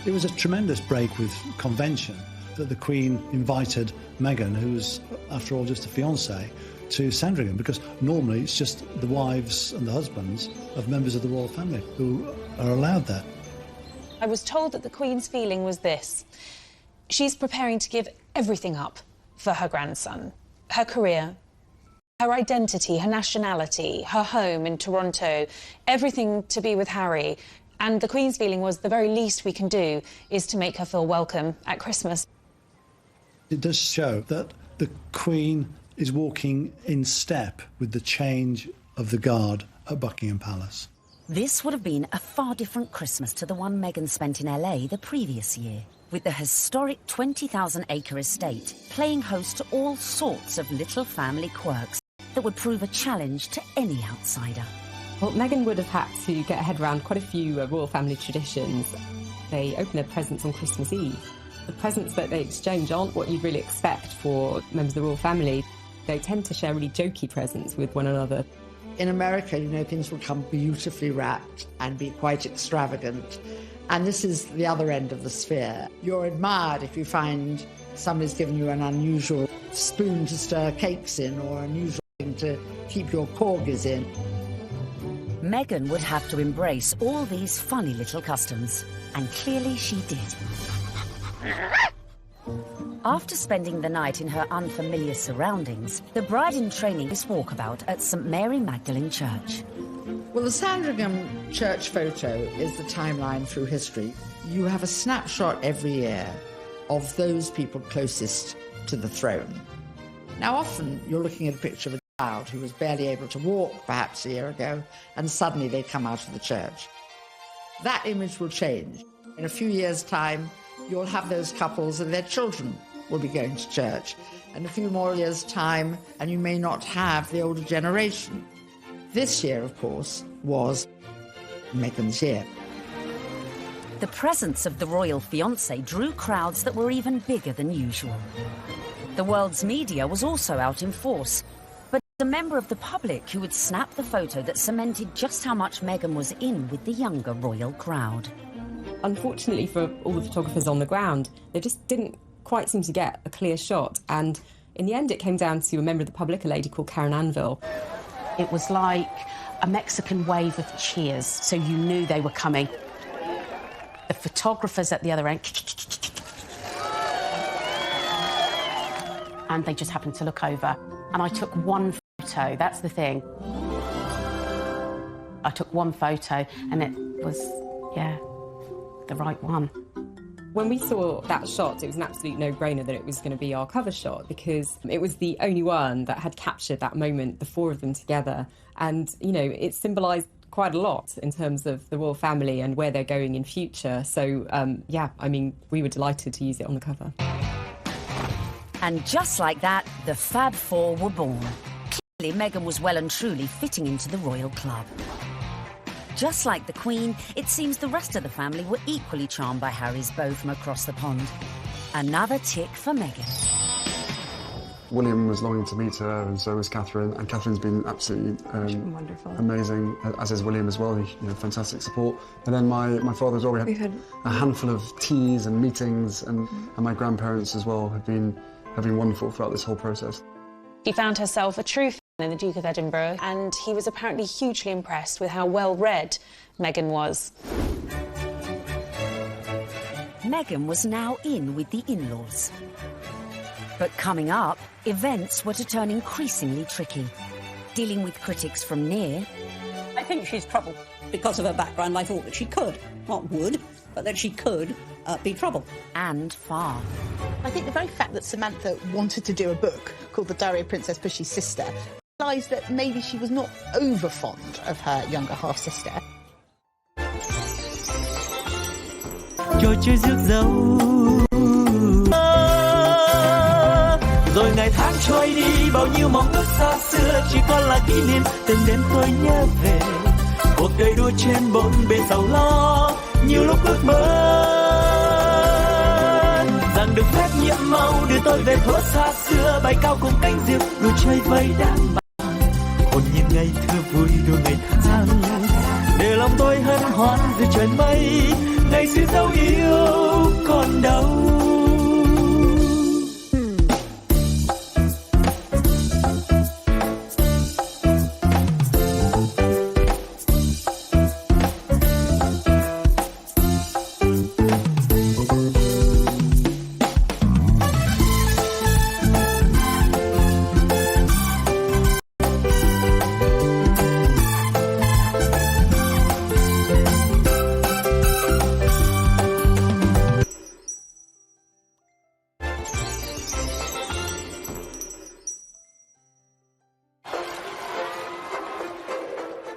It was a tremendous break with convention that the Queen invited Meghan, who was, after all, just a fiancée, to Sandringham, because normally it's just the wives and the husbands of members of the royal family who are allowed there. I was told that the Queen's feeling was this. She's preparing to give everything up for her grandson. Her career, her identity, her nationality, her home in Toronto, everything to be with Harry. And the Queen's feeling was the very least we can do is to make her feel welcome at Christmas. It does show that the Queen is walking in step with the change of the guard at Buckingham Palace. This would have been a far different Christmas to the one Meghan spent in LA the previous year, with the historic 20,000-acre estate playing host to all sorts of little family quirks that would prove a challenge to any outsider. Well, Meghan would have had to get her head around quite a few royal family traditions. They open their presents on Christmas Eve. The presents that they exchange aren't what you'd really expect for members of the royal family. They tend to share really jokey presents with one another. In America, you know, things will come beautifully wrapped and be quite extravagant. And this is the other end of the sphere. You're admired if you find somebody's given you an unusual spoon to stir cakes in or an unusual thing to keep your corgis in. Meghan would have to embrace all these funny little customs, and clearly she did. After spending the night in her unfamiliar surroundings, the bride-in-training is walkabout at St Mary Magdalene Church. Well, the Sandringham church photo is the timeline through history. You have a snapshot every year of those people closest to the throne. Now, often you're looking at a picture of a child who was barely able to walk perhaps a year ago, and suddenly they come out of the church. That image will change. In a few years' time, you'll have those couples and their children will be going to church. And a few more years' time, and you may not have the older generation. This year, of course, was Meghan's year. The presence of the royal fiancé drew crowds that were even bigger than usual. The world's media was also out in force, but a member of the public who would snap the photo that cemented just how much Meghan was in with the younger royal crowd. Unfortunately for all the photographers on the ground, they just didn't quite seem to get a clear shot, and in the end it came down to a member of the public, a lady called Karen Anvil. It was like a Mexican wave of cheers, so you knew they were coming. The photographers at the other end, and they just happened to look over, and I took one photo, that's the thing. I took one photo and it was, yeah, the right one. When we saw that shot, it was an absolute no-brainer that it was going to be our cover shot because it was the only one that had captured that moment, the four of them together. And, you know, it symbolised quite a lot in terms of the royal family and where they're going in future. So, yeah, I mean, we were delighted to use it on the cover. And just like that, the Fab Four were born. Clearly, Meghan was well and truly fitting into the royal club. Just like the Queen, it seems the rest of the family were equally charmed by Harry's beau from across the pond. Another tick for Meghan. William was longing to meet her, and so was Catherine. And Catherine's been absolutely wonderful, amazing, as is William as well. Fantastic support. And then my father as well. We had a handful of teas and meetings, and my grandparents as well have been wonderful throughout this whole process. She found herself a true fan in the Duke of Edinburgh, and he was apparently hugely impressed with how well-read Meghan was. Meghan was now in with the in-laws. But coming up, events were to turn increasingly tricky. Dealing with critics from near... I think she's trouble. Because of her background, I thought that she could, not would, but that she could be trouble. And far. I think the very fact that Samantha wanted to do a book called The Diary of Princess Pushy's Sister realised that maybe she was not over fond of her younger half-sister. Cho chưa rước dâu rồi ngày tháng trôi đi bao nhiêu mong ước xa xưa chỉ còn là kỷ niệm từng đêm tôi nhớ về cuộc đời đua trên bốn bề giàu lo nhiều lúc ước mơ rằng được phép nhiệm màu đưa tôi về thuở xa xưa bay cao cùng cánh diều đua chơi vây đám bạn hồn nhiên ngày thơ vui đua ngày tháng để lòng tôi hân hoan dưới trời mây ngày xưa dấu yêu còn đâu.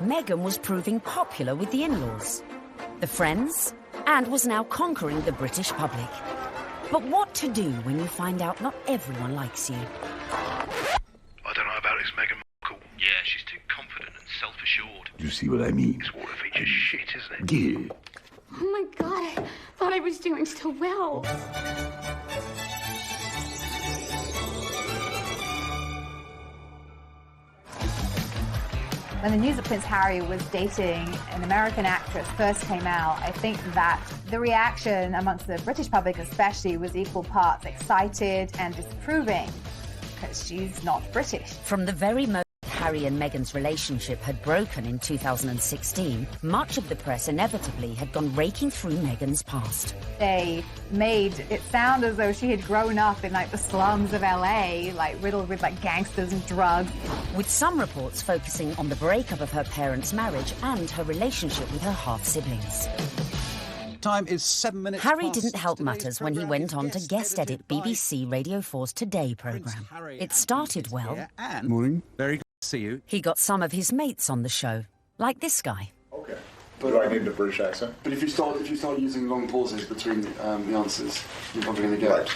Meghan was proving popular with the in-laws, the friends, and was now conquering the British public. But what to do when you find out not everyone likes you? I don't know about this Meghan Markle. Yeah, she's too confident and self-assured. You see what I mean? This water feature's shit, isn't it? Yeah. Oh my God, I thought I was doing so well. When the news that Prince Harry was dating an American actress first came out, I think that the reaction amongst the British public especially was equal parts excited and disapproving, because she's not British. From the very moment Harry and Meghan's relationship had broken in 2016, much of the press inevitably had gone raking through Meghan's past. They made it sound as though she had grown up in the slums of LA, riddled with gangsters and drugs. With some reports focusing on the breakup of her parents' marriage and her relationship with her half-siblings. Time is 7 minutes Harry past. didn't help matters when he went on to guest edit BBC Radio 4's Today programme. It started well. Morning. Very good to see you. He got some of his mates on the show, like this guy. Okay. Do I need a British accent? But if you start using long pauses between the answers, you're probably going to get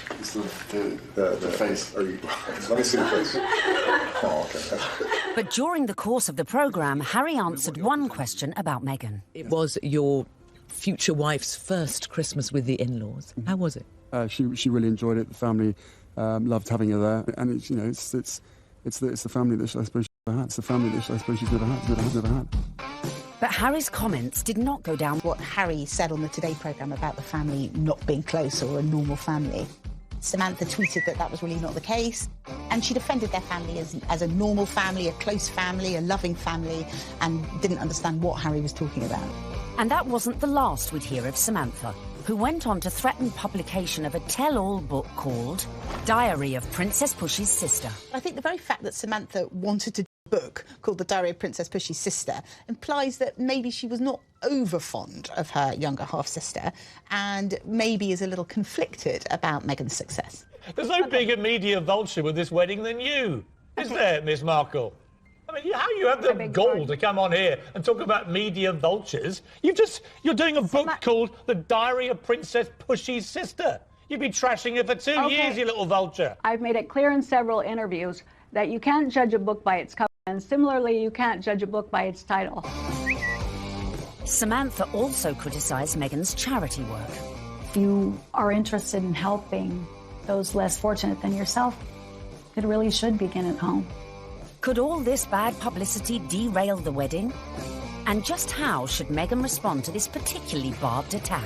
the face. Let me see the face. Oh, okay. But during the course of the programme, Harry answered one question about Meghan. It was your future wife's first Christmas with the in-laws. How was it? She really enjoyed it. The family loved having her there, and it's the family that I suppose she's never had. It's the family that I suppose she's never had. But Harry's comments did not go down. What Harry said on the Today programme about the family not being close or a normal family. Samantha tweeted that was really not the case, and she defended their family as a normal family, a close family, a loving family, and didn't understand what Harry was talking about. And that wasn't the last we'd hear of Samantha, who went on to threaten publication of a tell-all book called Diary of Princess Pushy's Sister. I think the very fact that Samantha wanted to book called The Diary of Princess Pushy's Sister implies that maybe she was not over fond of her younger half-sister and maybe is a little conflicted about Meghan's success. There's no bigger media vulture with this wedding than you, is there, Miss Markle? I mean, how you have the gall to come on here and talk about media vultures? You're doing a book called The Diary of Princess Pushy's Sister. You've been trashing her for 2 years, you little vulture. I've made it clear in several interviews that you can't judge a book by its cover, and similarly, you can't judge a book by its title. Samantha also criticised Meghan's charity work. If you are interested in helping those less fortunate than yourself, it really should begin at home. Could all this bad publicity derail the wedding? And just how should Meghan respond to this particularly barbed attack?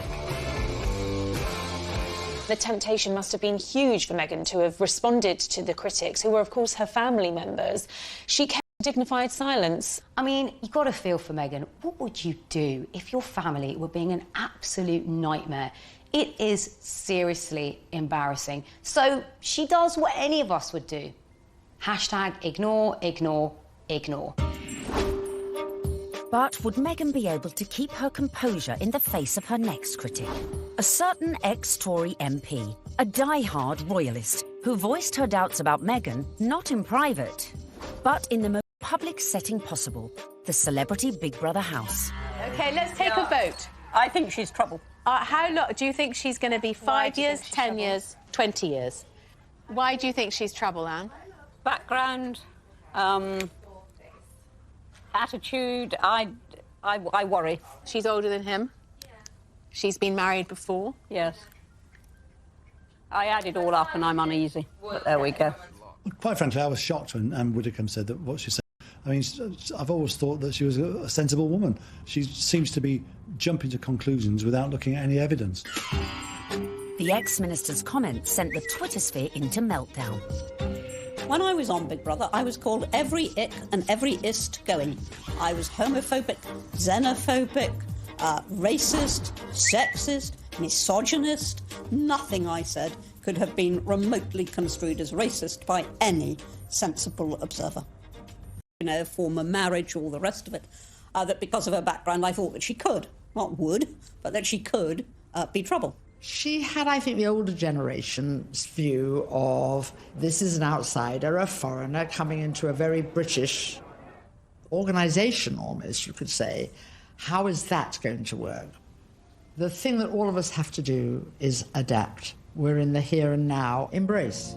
The temptation must have been huge for Meghan to have responded to the critics, who were, of course, her family members. She kept dignified silence. I mean, you've got to feel for Meghan. What would you do if your family were being an absolute nightmare? It is seriously embarrassing. So she does what any of us would do. Hashtag ignore, ignore, ignore. But would Meghan be able to keep her composure in the face of her next critic? A certain ex-Tory MP, a die-hard royalist, who voiced her doubts about Meghan, not in private, but in the most public setting possible, the celebrity Big Brother house. OK, let's take a vote. I think she's trouble. How long do you think she's going to be? 5 years, 10 years, 20 years? Why do you think she's trouble, Anne? Background, attitude, I worry. She's older than him. She's been married before. Yes. I add it all up and I'm uneasy. But there we go. Quite frankly, I was shocked when Anne Widdecombe said that what she said. I mean, I've always thought that she was a sensible woman. She seems to be jumping to conclusions without looking at any evidence. The ex-minister's comments sent the Twitter sphere into meltdown. When I was on Big Brother, I was called every ick and every ist going. I was homophobic, xenophobic, racist, sexist, misogynist. Nothing I said could have been remotely construed as racist by any sensible observer. You know, former marriage, all the rest of it. That because of her background, I thought that she could, not would, but that she could be trouble. She had, I think, the older generation's view of this is an outsider, a foreigner coming into a very British organisation, almost, you could say. How is that going to work? The thing that all of us have to do is adapt. We're in the here and now. Embrace.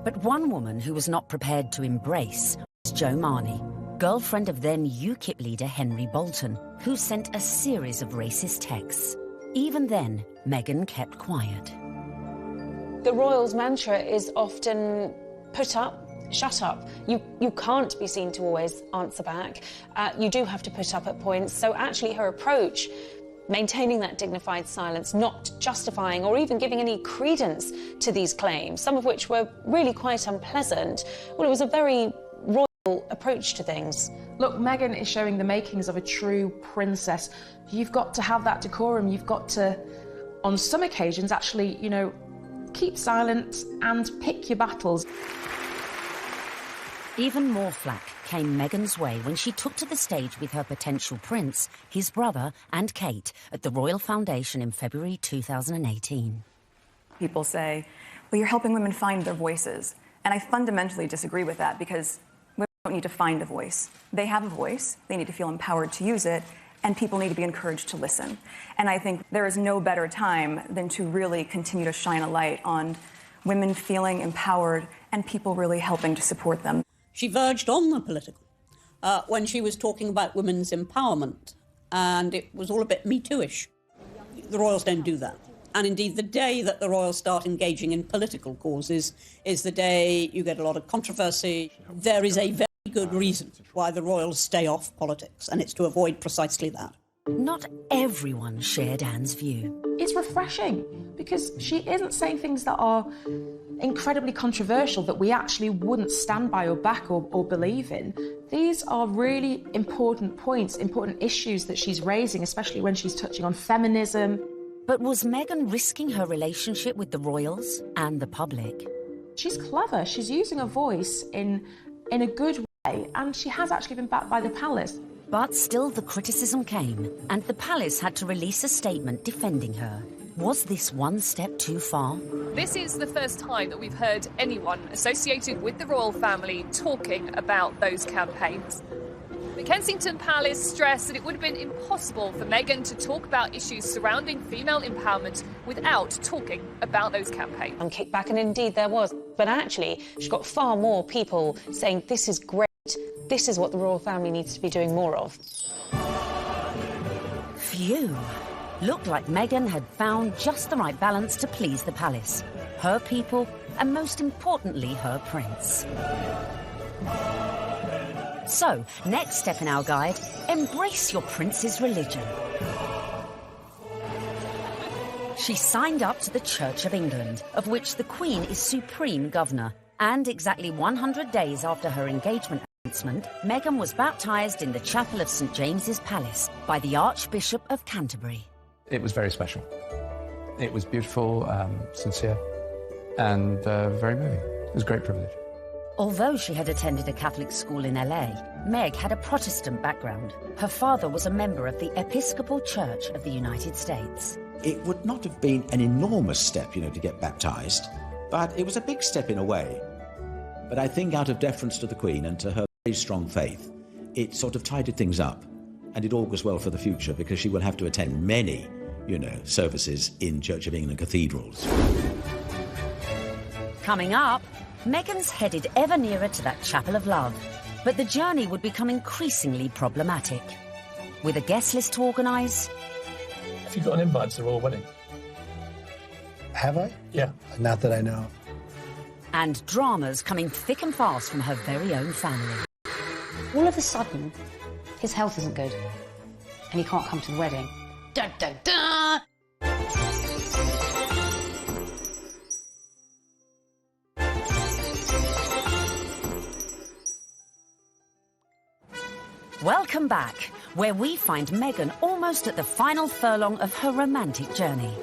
But one woman who was not prepared to embrace was Jo Marnie, girlfriend of then UKIP leader Henry Bolton, who sent a series of racist texts. Even then, Meghan kept quiet. The royals' mantra is often put up, shut up. You can't be seen to always answer back. You do have to put up at points. So actually her approach, maintaining that dignified silence, not justifying or even giving any credence to these claims, some of which were really quite unpleasant, well, it was a very royal approach to things. Look, Meghan is showing the makings of a true princess. You've got to have that decorum. You've got to, on some occasions, actually, you know, keep silent and pick your battles. Even more flack came Meghan's way when she took to the stage with her potential prince, his brother and Kate at the Royal Foundation in February 2018. People say, well, you're helping women find their voices. And I fundamentally disagree with that because women don't need to find a voice. They have a voice. They need to feel empowered to use it. And people need to be encouraged to listen. And I think there is no better time than to really continue to shine a light on women feeling empowered and people really helping to support them. She verged on the political when she was talking about women's empowerment, and it was all a bit Me Too-ish. The royals don't do that. And indeed, the day that the royals start engaging in political causes is the day you get a lot of controversy. There is a very good reason why the royals stay off politics, and it's to avoid precisely that. Not everyone shared Anne's view. It's refreshing because she isn't saying things that are incredibly controversial that we actually wouldn't stand by or back or believe in. These are really important points, important issues that she's raising, especially when she's touching on feminism. But was Meghan risking her relationship with the royals and the public? She's clever. She's using her voice in a good way. and she has actually been backed by the palace. But still the criticism came, and the palace had to release a statement defending her. Was this one step too far? This is the first time that we've heard anyone associated with the royal family talking about those campaigns. The Kensington Palace stressed that it would have been impossible for Meghan to talk about issues surrounding female empowerment without talking about those campaigns. And kickback, and indeed there was. But actually, she got far more people saying this is great, this is what the royal family needs to be doing more of. Phew. Looked like Meghan had found just the right balance to please the palace, her people, and most importantly, her prince. So, next step in our guide, embrace your prince's religion. She signed up to the Church of England, of which the Queen is supreme governor, and exactly 100 days after her engagement announcement, Meghan was baptised in the chapel of St James's Palace by the Archbishop of Canterbury. It was very special. It was beautiful, sincere, and very moving. It was a great privilege. Although she had attended a Catholic school in LA, Meg had a Protestant background. Her father was a member of the Episcopal Church of the United States. It would not have been an enormous step, to get baptised, but it was a big step in a way. But I think out of deference to the Queen and to her very strong faith, it sort of tidied things up, and it augurs well for the future because she will have to attend many, services in Church of England cathedrals. Coming up, Meghan's headed ever nearer to that chapel of love, but the journey would become increasingly problematic. With a guest list to organise... Have you got an invite to the royal wedding? Have I? Yeah. Not that I know. And dramas coming thick and fast from her very own family. All of a sudden, his health isn't good, and he can't come to the wedding. Dun, dun, dun! Welcome back, where we find Meghan almost at the final furlong of her romantic journey.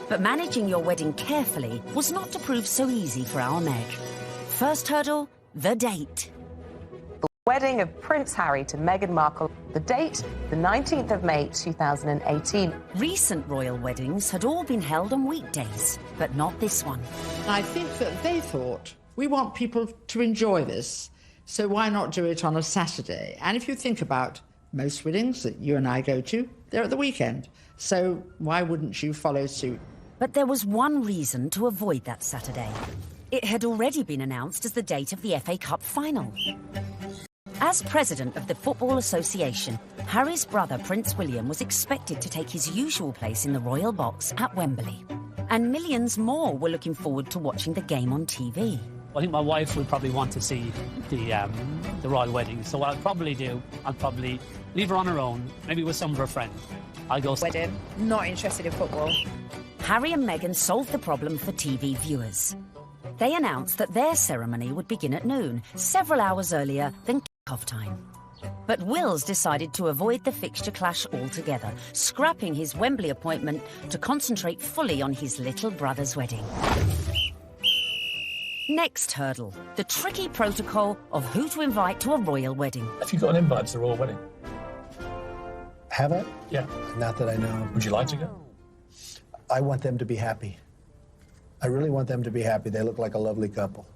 But managing your wedding carefully was not to prove so easy for our Meg. First hurdle, the date. The wedding of Prince Harry to Meghan Markle. The date, the 19th of May 2018. Recent royal weddings had all been held on weekdays, but not this one. I think that they thought, we want people to enjoy this, so why not do it on a Saturday? And if you think about most weddings that you and I go to, they're at the weekend. So why wouldn't you follow suit? But there was one reason to avoid that Saturday. It had already been announced as the date of the FA Cup final. As president of the Football Association, Harry's brother Prince William was expected to take his usual place in the royal box at Wembley. And millions more were looking forward to watching the game on TV. I think my wife would probably want to see the royal wedding. So what I'll probably do, I'll probably leave her on her own, maybe with some of her friends. I'll go... Wedding, not interested in football. Harry and Meghan solved the problem for TV viewers. They announced that their ceremony would begin at noon, several hours earlier than kick-off time. But Wills decided to avoid the fixture clash altogether, scrapping his Wembley appointment to concentrate fully on his little brother's wedding. Next hurdle, the tricky protocol of who to invite to a royal wedding. Have you got an invite to the royal wedding? Have I? Yeah. Not that I know. Would you like to go? I want them to be happy. I really want them to be happy. They look like a lovely couple.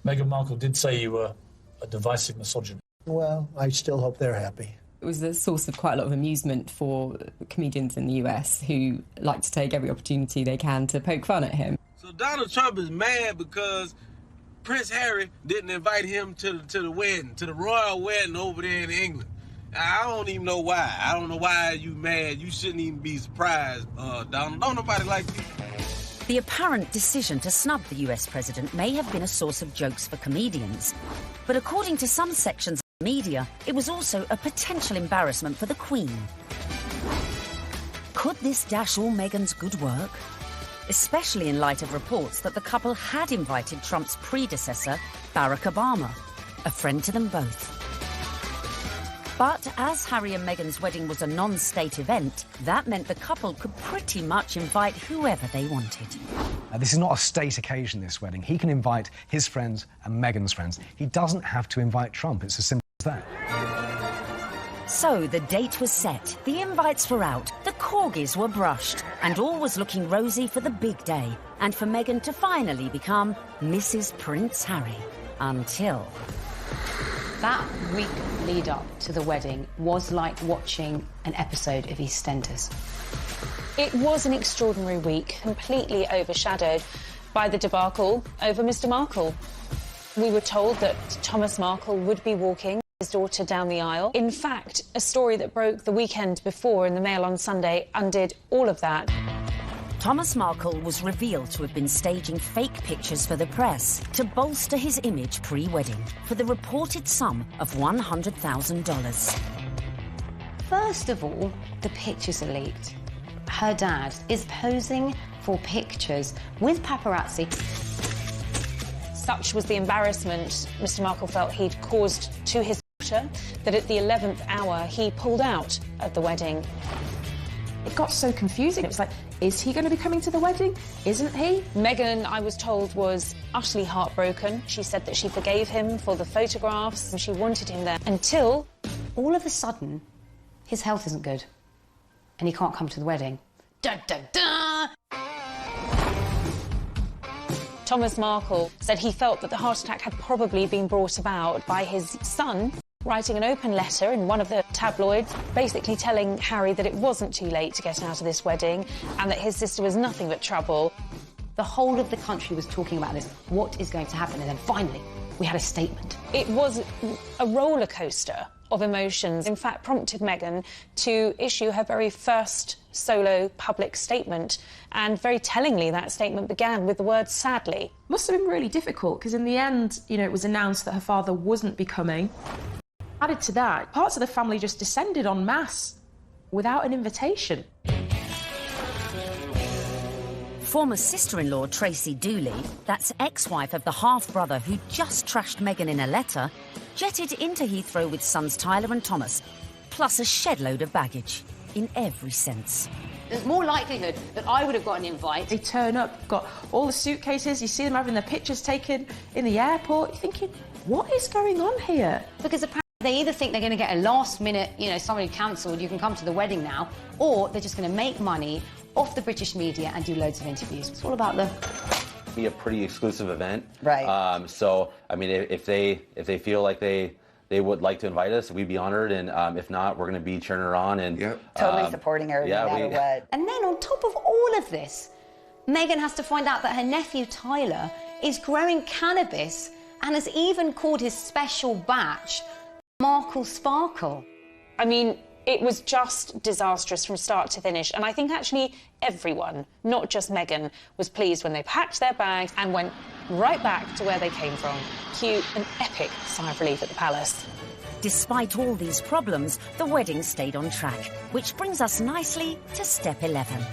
Meghan Markle did say you were a divisive misogynist. Well, I still hope they're happy. It was a source of quite a lot of amusement for comedians in the US who like to take every opportunity they can to poke fun at him. So Donald Trump is mad because Prince Harry didn't invite him to the wedding, to the royal wedding over there in England. I don't even know why. I don't know why you mad. You shouldn't even be surprised, Donald. Don't nobody like you. The apparent decision to snub the US president may have been a source of jokes for comedians. But according to some sections of the media, it was also a potential embarrassment for the Queen. Could this dash all Meghan's good work? Especially in light of reports that the couple had invited Trump's predecessor, Barack Obama, a friend to them both. But as Harry and Meghan's wedding was a non-state event, that meant the couple could pretty much invite whoever they wanted. This is not a state occasion, this wedding. He can invite his friends and Meghan's friends. He doesn't have to invite Trump. It's as simple that? So the date was set, the invites were out, the corgis were brushed, and all was looking rosy for the big day, and for Meghan to finally become Mrs. Prince Harry. Until... That week lead up to the wedding was like watching an episode of EastEnders. It was an extraordinary week, completely overshadowed by the debacle over Mr. Markle. We were told that Thomas Markle would be walking his daughter down the aisle. In fact, a story that broke the weekend before in the Mail on Sunday undid all of that. Thomas Markle was revealed to have been staging fake pictures for the press to bolster his image pre-wedding for the reported sum of $100,000. First of all, the pictures are leaked. Her dad is posing for pictures with paparazzi. Such was the embarrassment Mr. Markle felt he'd caused to his daughter that at the 11th hour he pulled out of the wedding. It got so confusing. It was like, is he going to be coming to the wedding? Isn't he? Meghan, I was told, was utterly heartbroken. She said that she forgave him for the photographs and she wanted him there until... all of a sudden, his health isn't good and he can't come to the wedding. Dun, dun, dun! Thomas Markle said he felt that the heart attack had probably been brought about by his son writing an open letter in one of the tabloids, basically telling Harry that it wasn't too late to get out of this wedding and that his sister was nothing but trouble. The whole of the country was talking about this. What is going to happen? And then finally, we had a statement. It was a roller coaster of emotions, in fact, prompted Meghan to issue her very first solo public statement. And very tellingly, that statement began with the word sadly. Must have been really difficult, because in the end, you know, it was announced that her father wasn't be coming. Added to that, parts of the family just descended en masse without an invitation. Former sister-in-law Tracy Dooley, that's ex-wife of the half-brother who just trashed Meghan in a letter, jetted into Heathrow with sons Tyler and Thomas, plus a shed-load of baggage, in every sense. There's more likelihood that I would have got an invite. They turn up, got all the suitcases, you see them having their pictures taken in the airport, you're thinking, what is going on here? Because apparently they either think they're going to get a last-minute, you know, somebody cancelled, you can come to the wedding now, or they're just going to make money off the British media and do loads of interviews. It's all about the... Be a pretty exclusive event. Right. So, I mean, if they feel like they would like to invite us, we'd be honored, and if not, we're going to be cheering her on and totally supporting her no matter what. And then on top of all of this, Meghan has to find out that her nephew Tyler is growing cannabis and has even called his special batch Markle Sparkle. I mean, it was just disastrous from start to finish, and I think actually everyone, not just Meghan, was pleased when they packed their bags and went right back to where they came from. Cue an epic sigh of relief at the palace. Despite all these problems, the wedding stayed on track, which brings us nicely to step 11.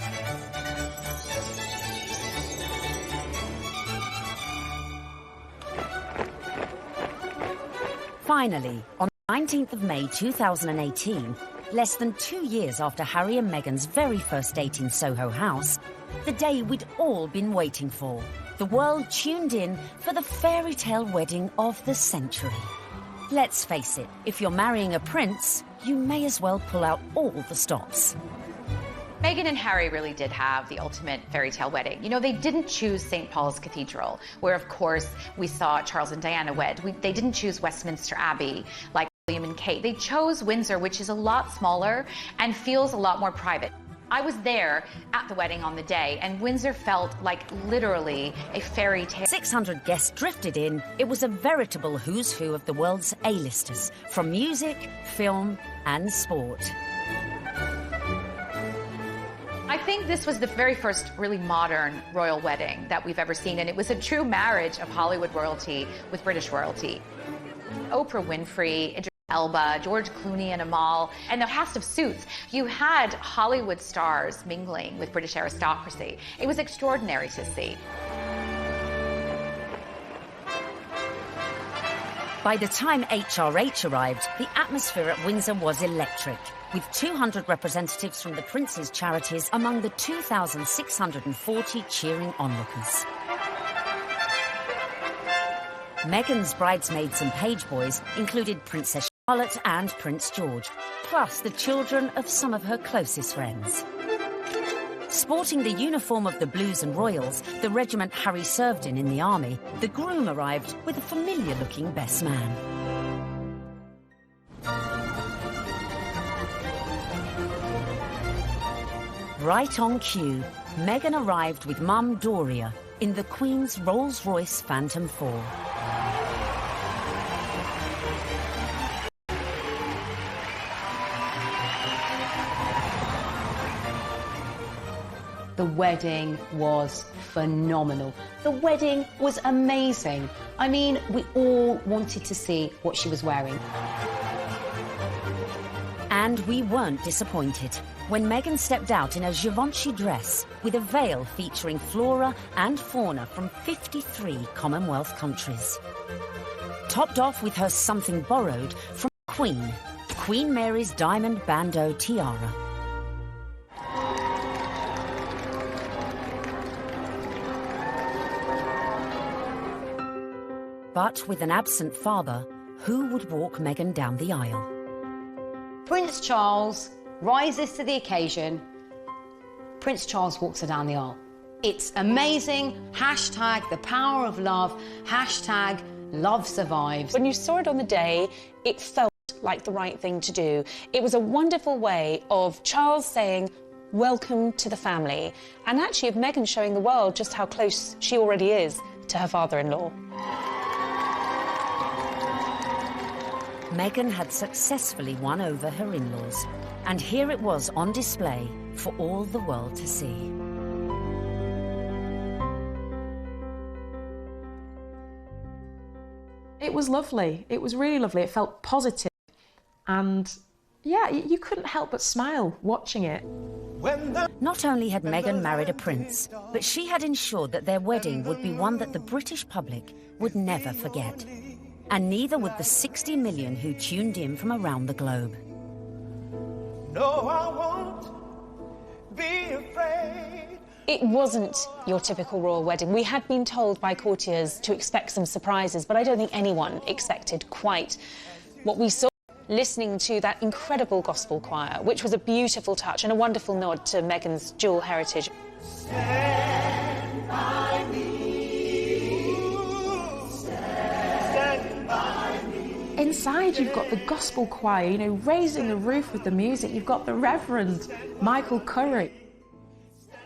Finally, on the 19th of May 2018, less than 2 years after Harry and Meghan's very first date in Soho House, the day we'd all been waiting for. The world tuned in for the fairy tale wedding of the century. Let's face it, if you're marrying a prince, you may as well pull out all the stops. Meghan and Harry really did have the ultimate fairy tale wedding. You know, they didn't choose St. Paul's Cathedral, where, of course, we saw Charles and Diana wed. They didn't choose Westminster Abbey, like William and Kate. They chose Windsor, which is a lot smaller and feels a lot more private. I was there at the wedding on the day, and Windsor felt like literally a fairy tale. 600 guests drifted in. It was a veritable who's who of the world's A-listers, from music, film, and sport. I think this was the very first really modern royal wedding that we've ever seen, and it was a true marriage of Hollywood royalty with British royalty. Oprah Winfrey, Idris Elba, George Clooney and Amal, and the cast of Suits. You had Hollywood stars mingling with British aristocracy. It was extraordinary to see. By the time HRH arrived, the atmosphere at Windsor was electric, with 200 representatives from the Prince's charities among the 2,640 cheering onlookers. Meghan's bridesmaids and page boys included Princess Charlotte and Prince George, plus the children of some of her closest friends. Sporting the uniform of the Blues and Royals, the regiment Harry served in the army, the groom arrived with a familiar-looking best man. Right on cue, Meghan arrived with Mum Doria in the Queen's Rolls-Royce Phantom 4. The wedding was phenomenal. The wedding was amazing. I mean, we all wanted to see what she was wearing. And we weren't disappointed when Meghan stepped out in a Givenchy dress with a veil featuring flora and fauna from 53 Commonwealth countries. Topped off with her something borrowed from Queen Mary's diamond bandeau tiara. But with an absent father, who would walk Meghan down the aisle? Prince Charles rises to the occasion. Prince Charles walks her down the aisle. It's amazing. Hashtag the power of love. Hashtag love survives. When you saw it on the day, it felt like the right thing to do. It was a wonderful way of Charles saying, welcome to the family, and actually of Meghan showing the world just how close she already is to her father-in-law. Meghan had successfully won over her in-laws, and here it was on display for all the world to see. It was lovely. It was really lovely. It felt positive. And yeah, you couldn't help but smile watching it. Not only had Meghan married a prince, but she had ensured that their wedding would be one that the British public would never forget. And neither would the 60 million who tuned in from around the globe. No, I won't be afraid. It wasn't your typical royal wedding. We had been told by courtiers to expect some surprises, but I don't think anyone expected quite what we saw. Listening to that incredible gospel choir, which was a beautiful touch and a wonderful nod to Meghan's dual heritage. Stand by me. Stand by me. Inside, you've got the gospel choir, you know, raising the roof with the music. You've got the Reverend Michael Curry.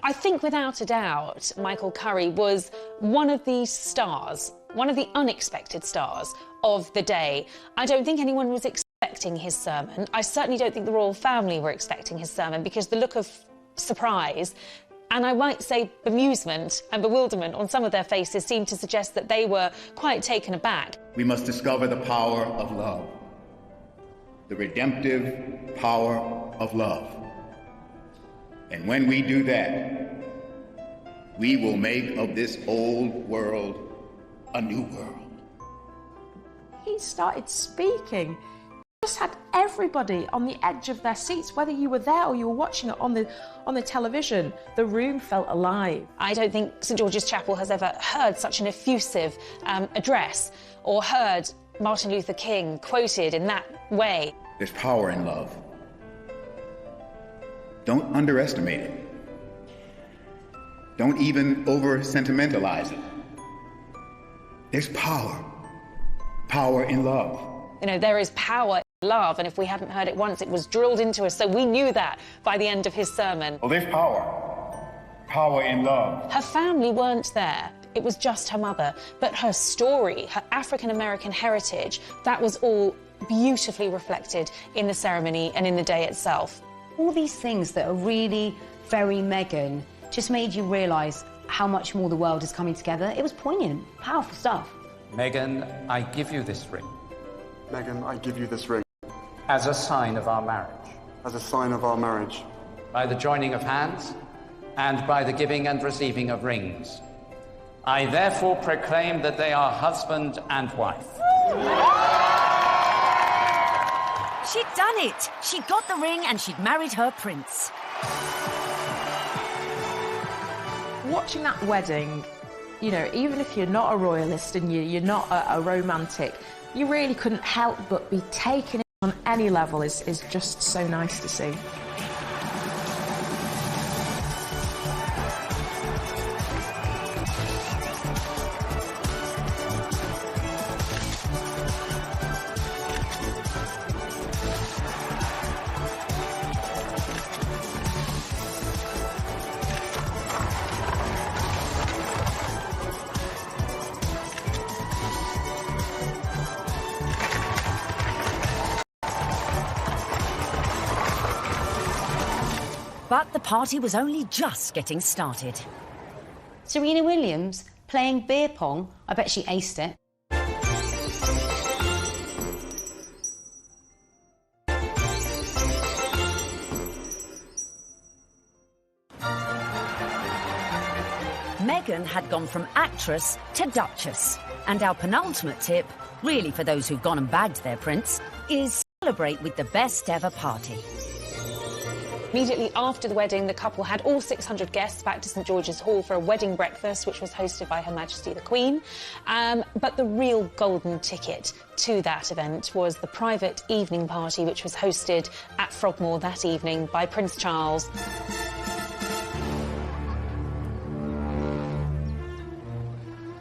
I think without a doubt, Michael Curry was one of the stars, one of the unexpected stars of the day. I don't think anyone was expecting his sermon. I certainly don't think the royal family were expecting his sermon, because the look of surprise, and I might say bemusement and bewilderment on some of their faces seemed to suggest that they were quite taken aback. We must discover the power of love, the redemptive power of love. And when we do that, we will make of this old world a new world. He started speaking. Just had everybody on the edge of their seats, whether you were there or you were watching it on the television. The room felt alive. I don't think St George's Chapel has ever heard such an effusive address, or heard Martin Luther King quoted in that way. There's power in love. Don't underestimate it. Don't even over-sentimentalize it. There's power in love. You know, there is power in love, and if we hadn't heard it once, it was drilled into us, so we knew that by the end of his sermon. Well, there's power in love. Her family weren't there. It was just her mother. But her story, her African-American heritage, that was all beautifully reflected in the ceremony and in the day itself. All these things that are really very Meghan just made you realise how much more the world is coming together. It was poignant, powerful stuff. Meghan, I give you this ring. Meghan, I give you this ring. As a sign of our marriage. As a sign of our marriage. By the joining of hands and by the giving and receiving of rings. I therefore proclaim that they are husband and wife. She'd done it! She'd got the ring and she'd married her prince. Watching that wedding, you know, even if you're not a royalist and you're not a romantic, you really couldn't help but be taken on any level is just so nice to see. But the party was only just getting started. Serena Williams playing beer pong. I bet she aced it. Meghan had gone from actress to duchess. And our penultimate tip, really for those who've gone and bagged their prince, is celebrate with the best ever party. Immediately after the wedding, the couple had all 600 guests back to St George's Hall for a wedding breakfast, which was hosted by Her Majesty the Queen. But the real golden ticket to that event was the private evening party, which was hosted at Frogmore that evening by Prince Charles.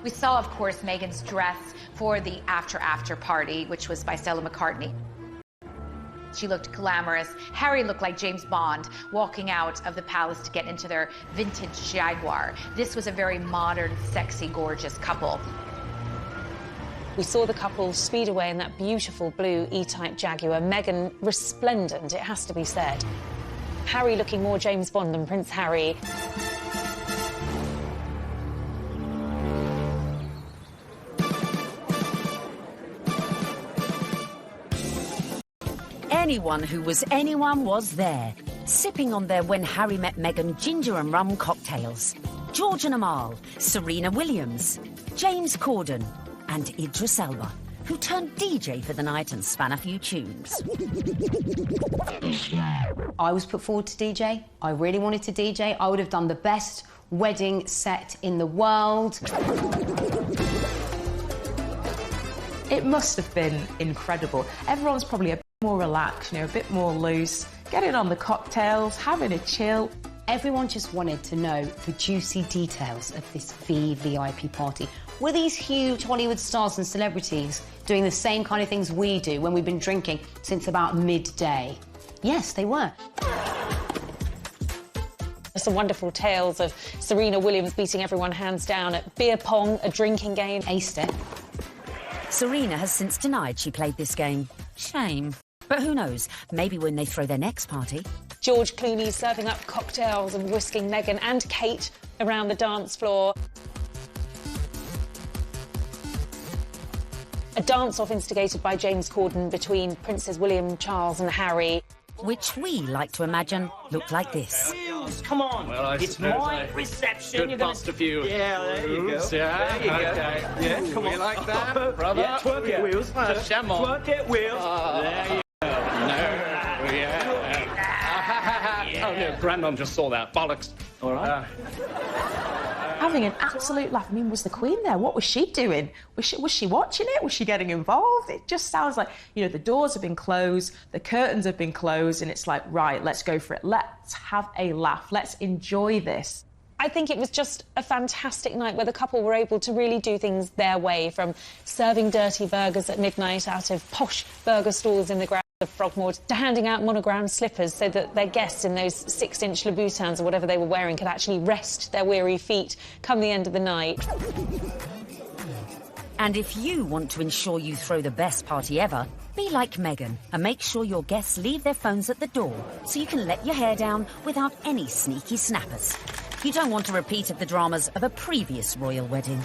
We saw, of course, Meghan's dress for the after party, which was by Stella McCartney. She looked glamorous. Harry looked like James Bond walking out of the palace to get into their vintage Jaguar. This was a very modern, sexy, gorgeous couple. We saw the couple speed away in that beautiful blue E-Type Jaguar. Meghan resplendent, it has to be said. Harry looking more James Bond than Prince Harry. Anyone who was anyone was there, sipping on their When Harry Met Meghan ginger and rum cocktails. George and Amal, Serena Williams, James Corden, and Idris Elba, who turned DJ for the night and span a few tunes. I was put forward to DJ. I really wanted to DJ. I would have done the best wedding set in the world. It must have been incredible. Everyone's probably a bit more relaxed, a bit more loose, getting on the cocktails, having a chill. Everyone just wanted to know the juicy details of this VVIP party. Were these huge Hollywood stars and celebrities doing the same kind of things we do when we've been drinking since about midday? Yes, they were. Some wonderful tales of Serena Williams beating everyone hands down at beer pong, a drinking game. Aced it. Serena has since denied she played this game. Shame. But who knows, maybe when they throw their next party. George Clooney serving up cocktails and whisking Meghan and Kate around the dance floor. A dance-off instigated by James Corden between Princes William, Charles and Harry. Which we like to imagine looked like this. Come on, well, it's my reception. Should bust a few. Yeah, there you go. Yeah, there you go. Okay. Yeah, come on. You like that, brother? Yeah, twerk it, Wheels. Just sham on. Twerk it, Wheels. There you go. No, yeah. Oh, no, Grandmom just saw that. Bollocks. All right. Having an absolute laugh. I mean, was the Queen there? What was she doing? Was she watching it? Was she getting involved? It just sounds like, the doors have been closed, the curtains have been closed, and it's like, right, let's go for it. Let's have a laugh. Let's enjoy this. I think it was just a fantastic night where the couple were able to really do things their way, from serving dirty burgers at midnight out of posh burger stalls in the grounds of Frogmore to handing out monogrammed slippers so that their guests in those 6-inch Louboutins or whatever they were wearing could actually rest their weary feet come the end of the night. And if you want to ensure you throw the best party ever, be like Meghan and make sure your guests leave their phones at the door so you can let your hair down without any sneaky snappers. You don't want a repeat of the dramas of a previous royal wedding.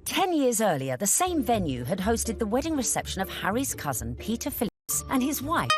10 years earlier, the same venue had hosted the wedding reception of Harry's cousin, Peter Phillips, and his wife.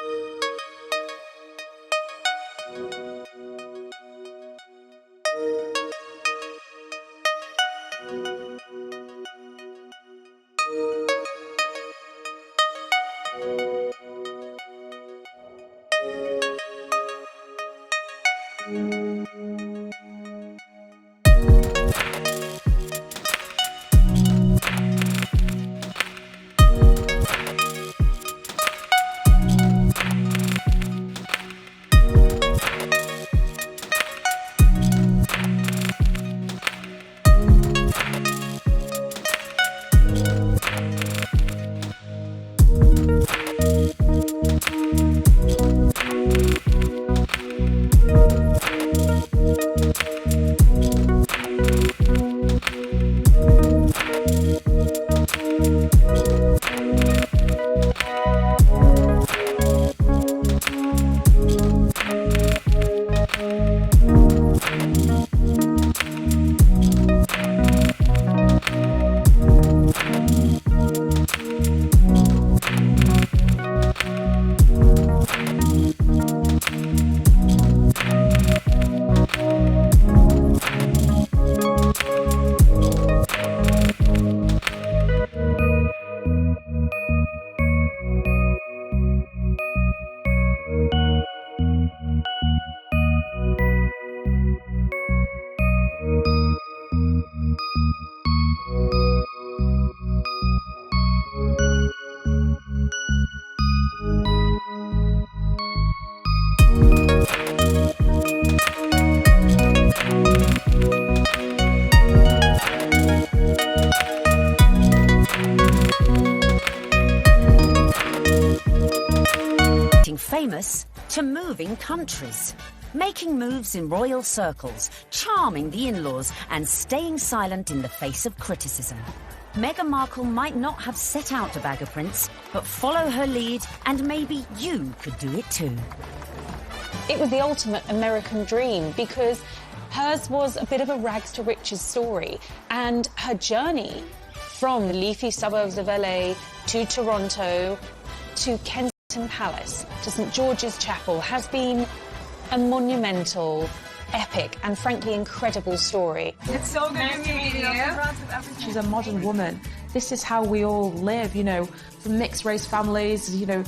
Famous to moving countries, making moves in royal circles, charming the in-laws and staying silent in the face of criticism. Meghan Markle might not have set out to bag a prince, but follow her lead and maybe you could do it too. It was the ultimate American dream because hers was a bit of a rags to riches story, and her journey from the leafy suburbs of LA to Toronto to Kensington Palace to St George's Chapel has been a monumental, epic and frankly incredible story. It's so good to meet you. She's a modern woman. This is how we all live, you know, from mixed race families, you know,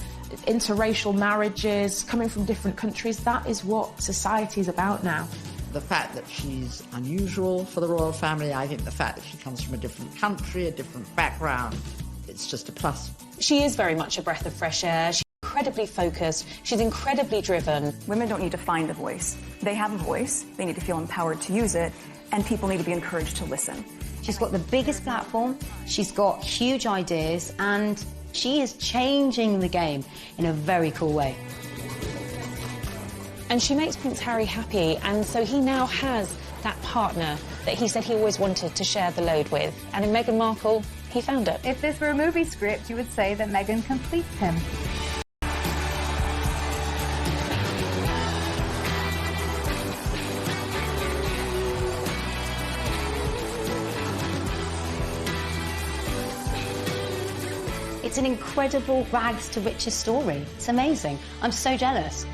interracial marriages, coming from different countries. That is what society is about now. The fact that she's unusual for the royal family, I think the fact that she comes from a different country, a different background, it's just a plus. She is very much a breath of fresh air. She's incredibly focused. She's incredibly driven. Women don't need to find a voice. They have a voice. They need to feel empowered to use it, and people need to be encouraged to listen. She's got the biggest platform, she's got huge ideas, and she is changing the game in a very cool way. And she makes Prince Harry happy, and so he now has that partner that he said he always wanted to share the load with. And in Meghan Markle, he found it. If this were a movie script, you would say that Meghan completes him. It's an incredible rags to riches story. It's amazing. I'm so jealous.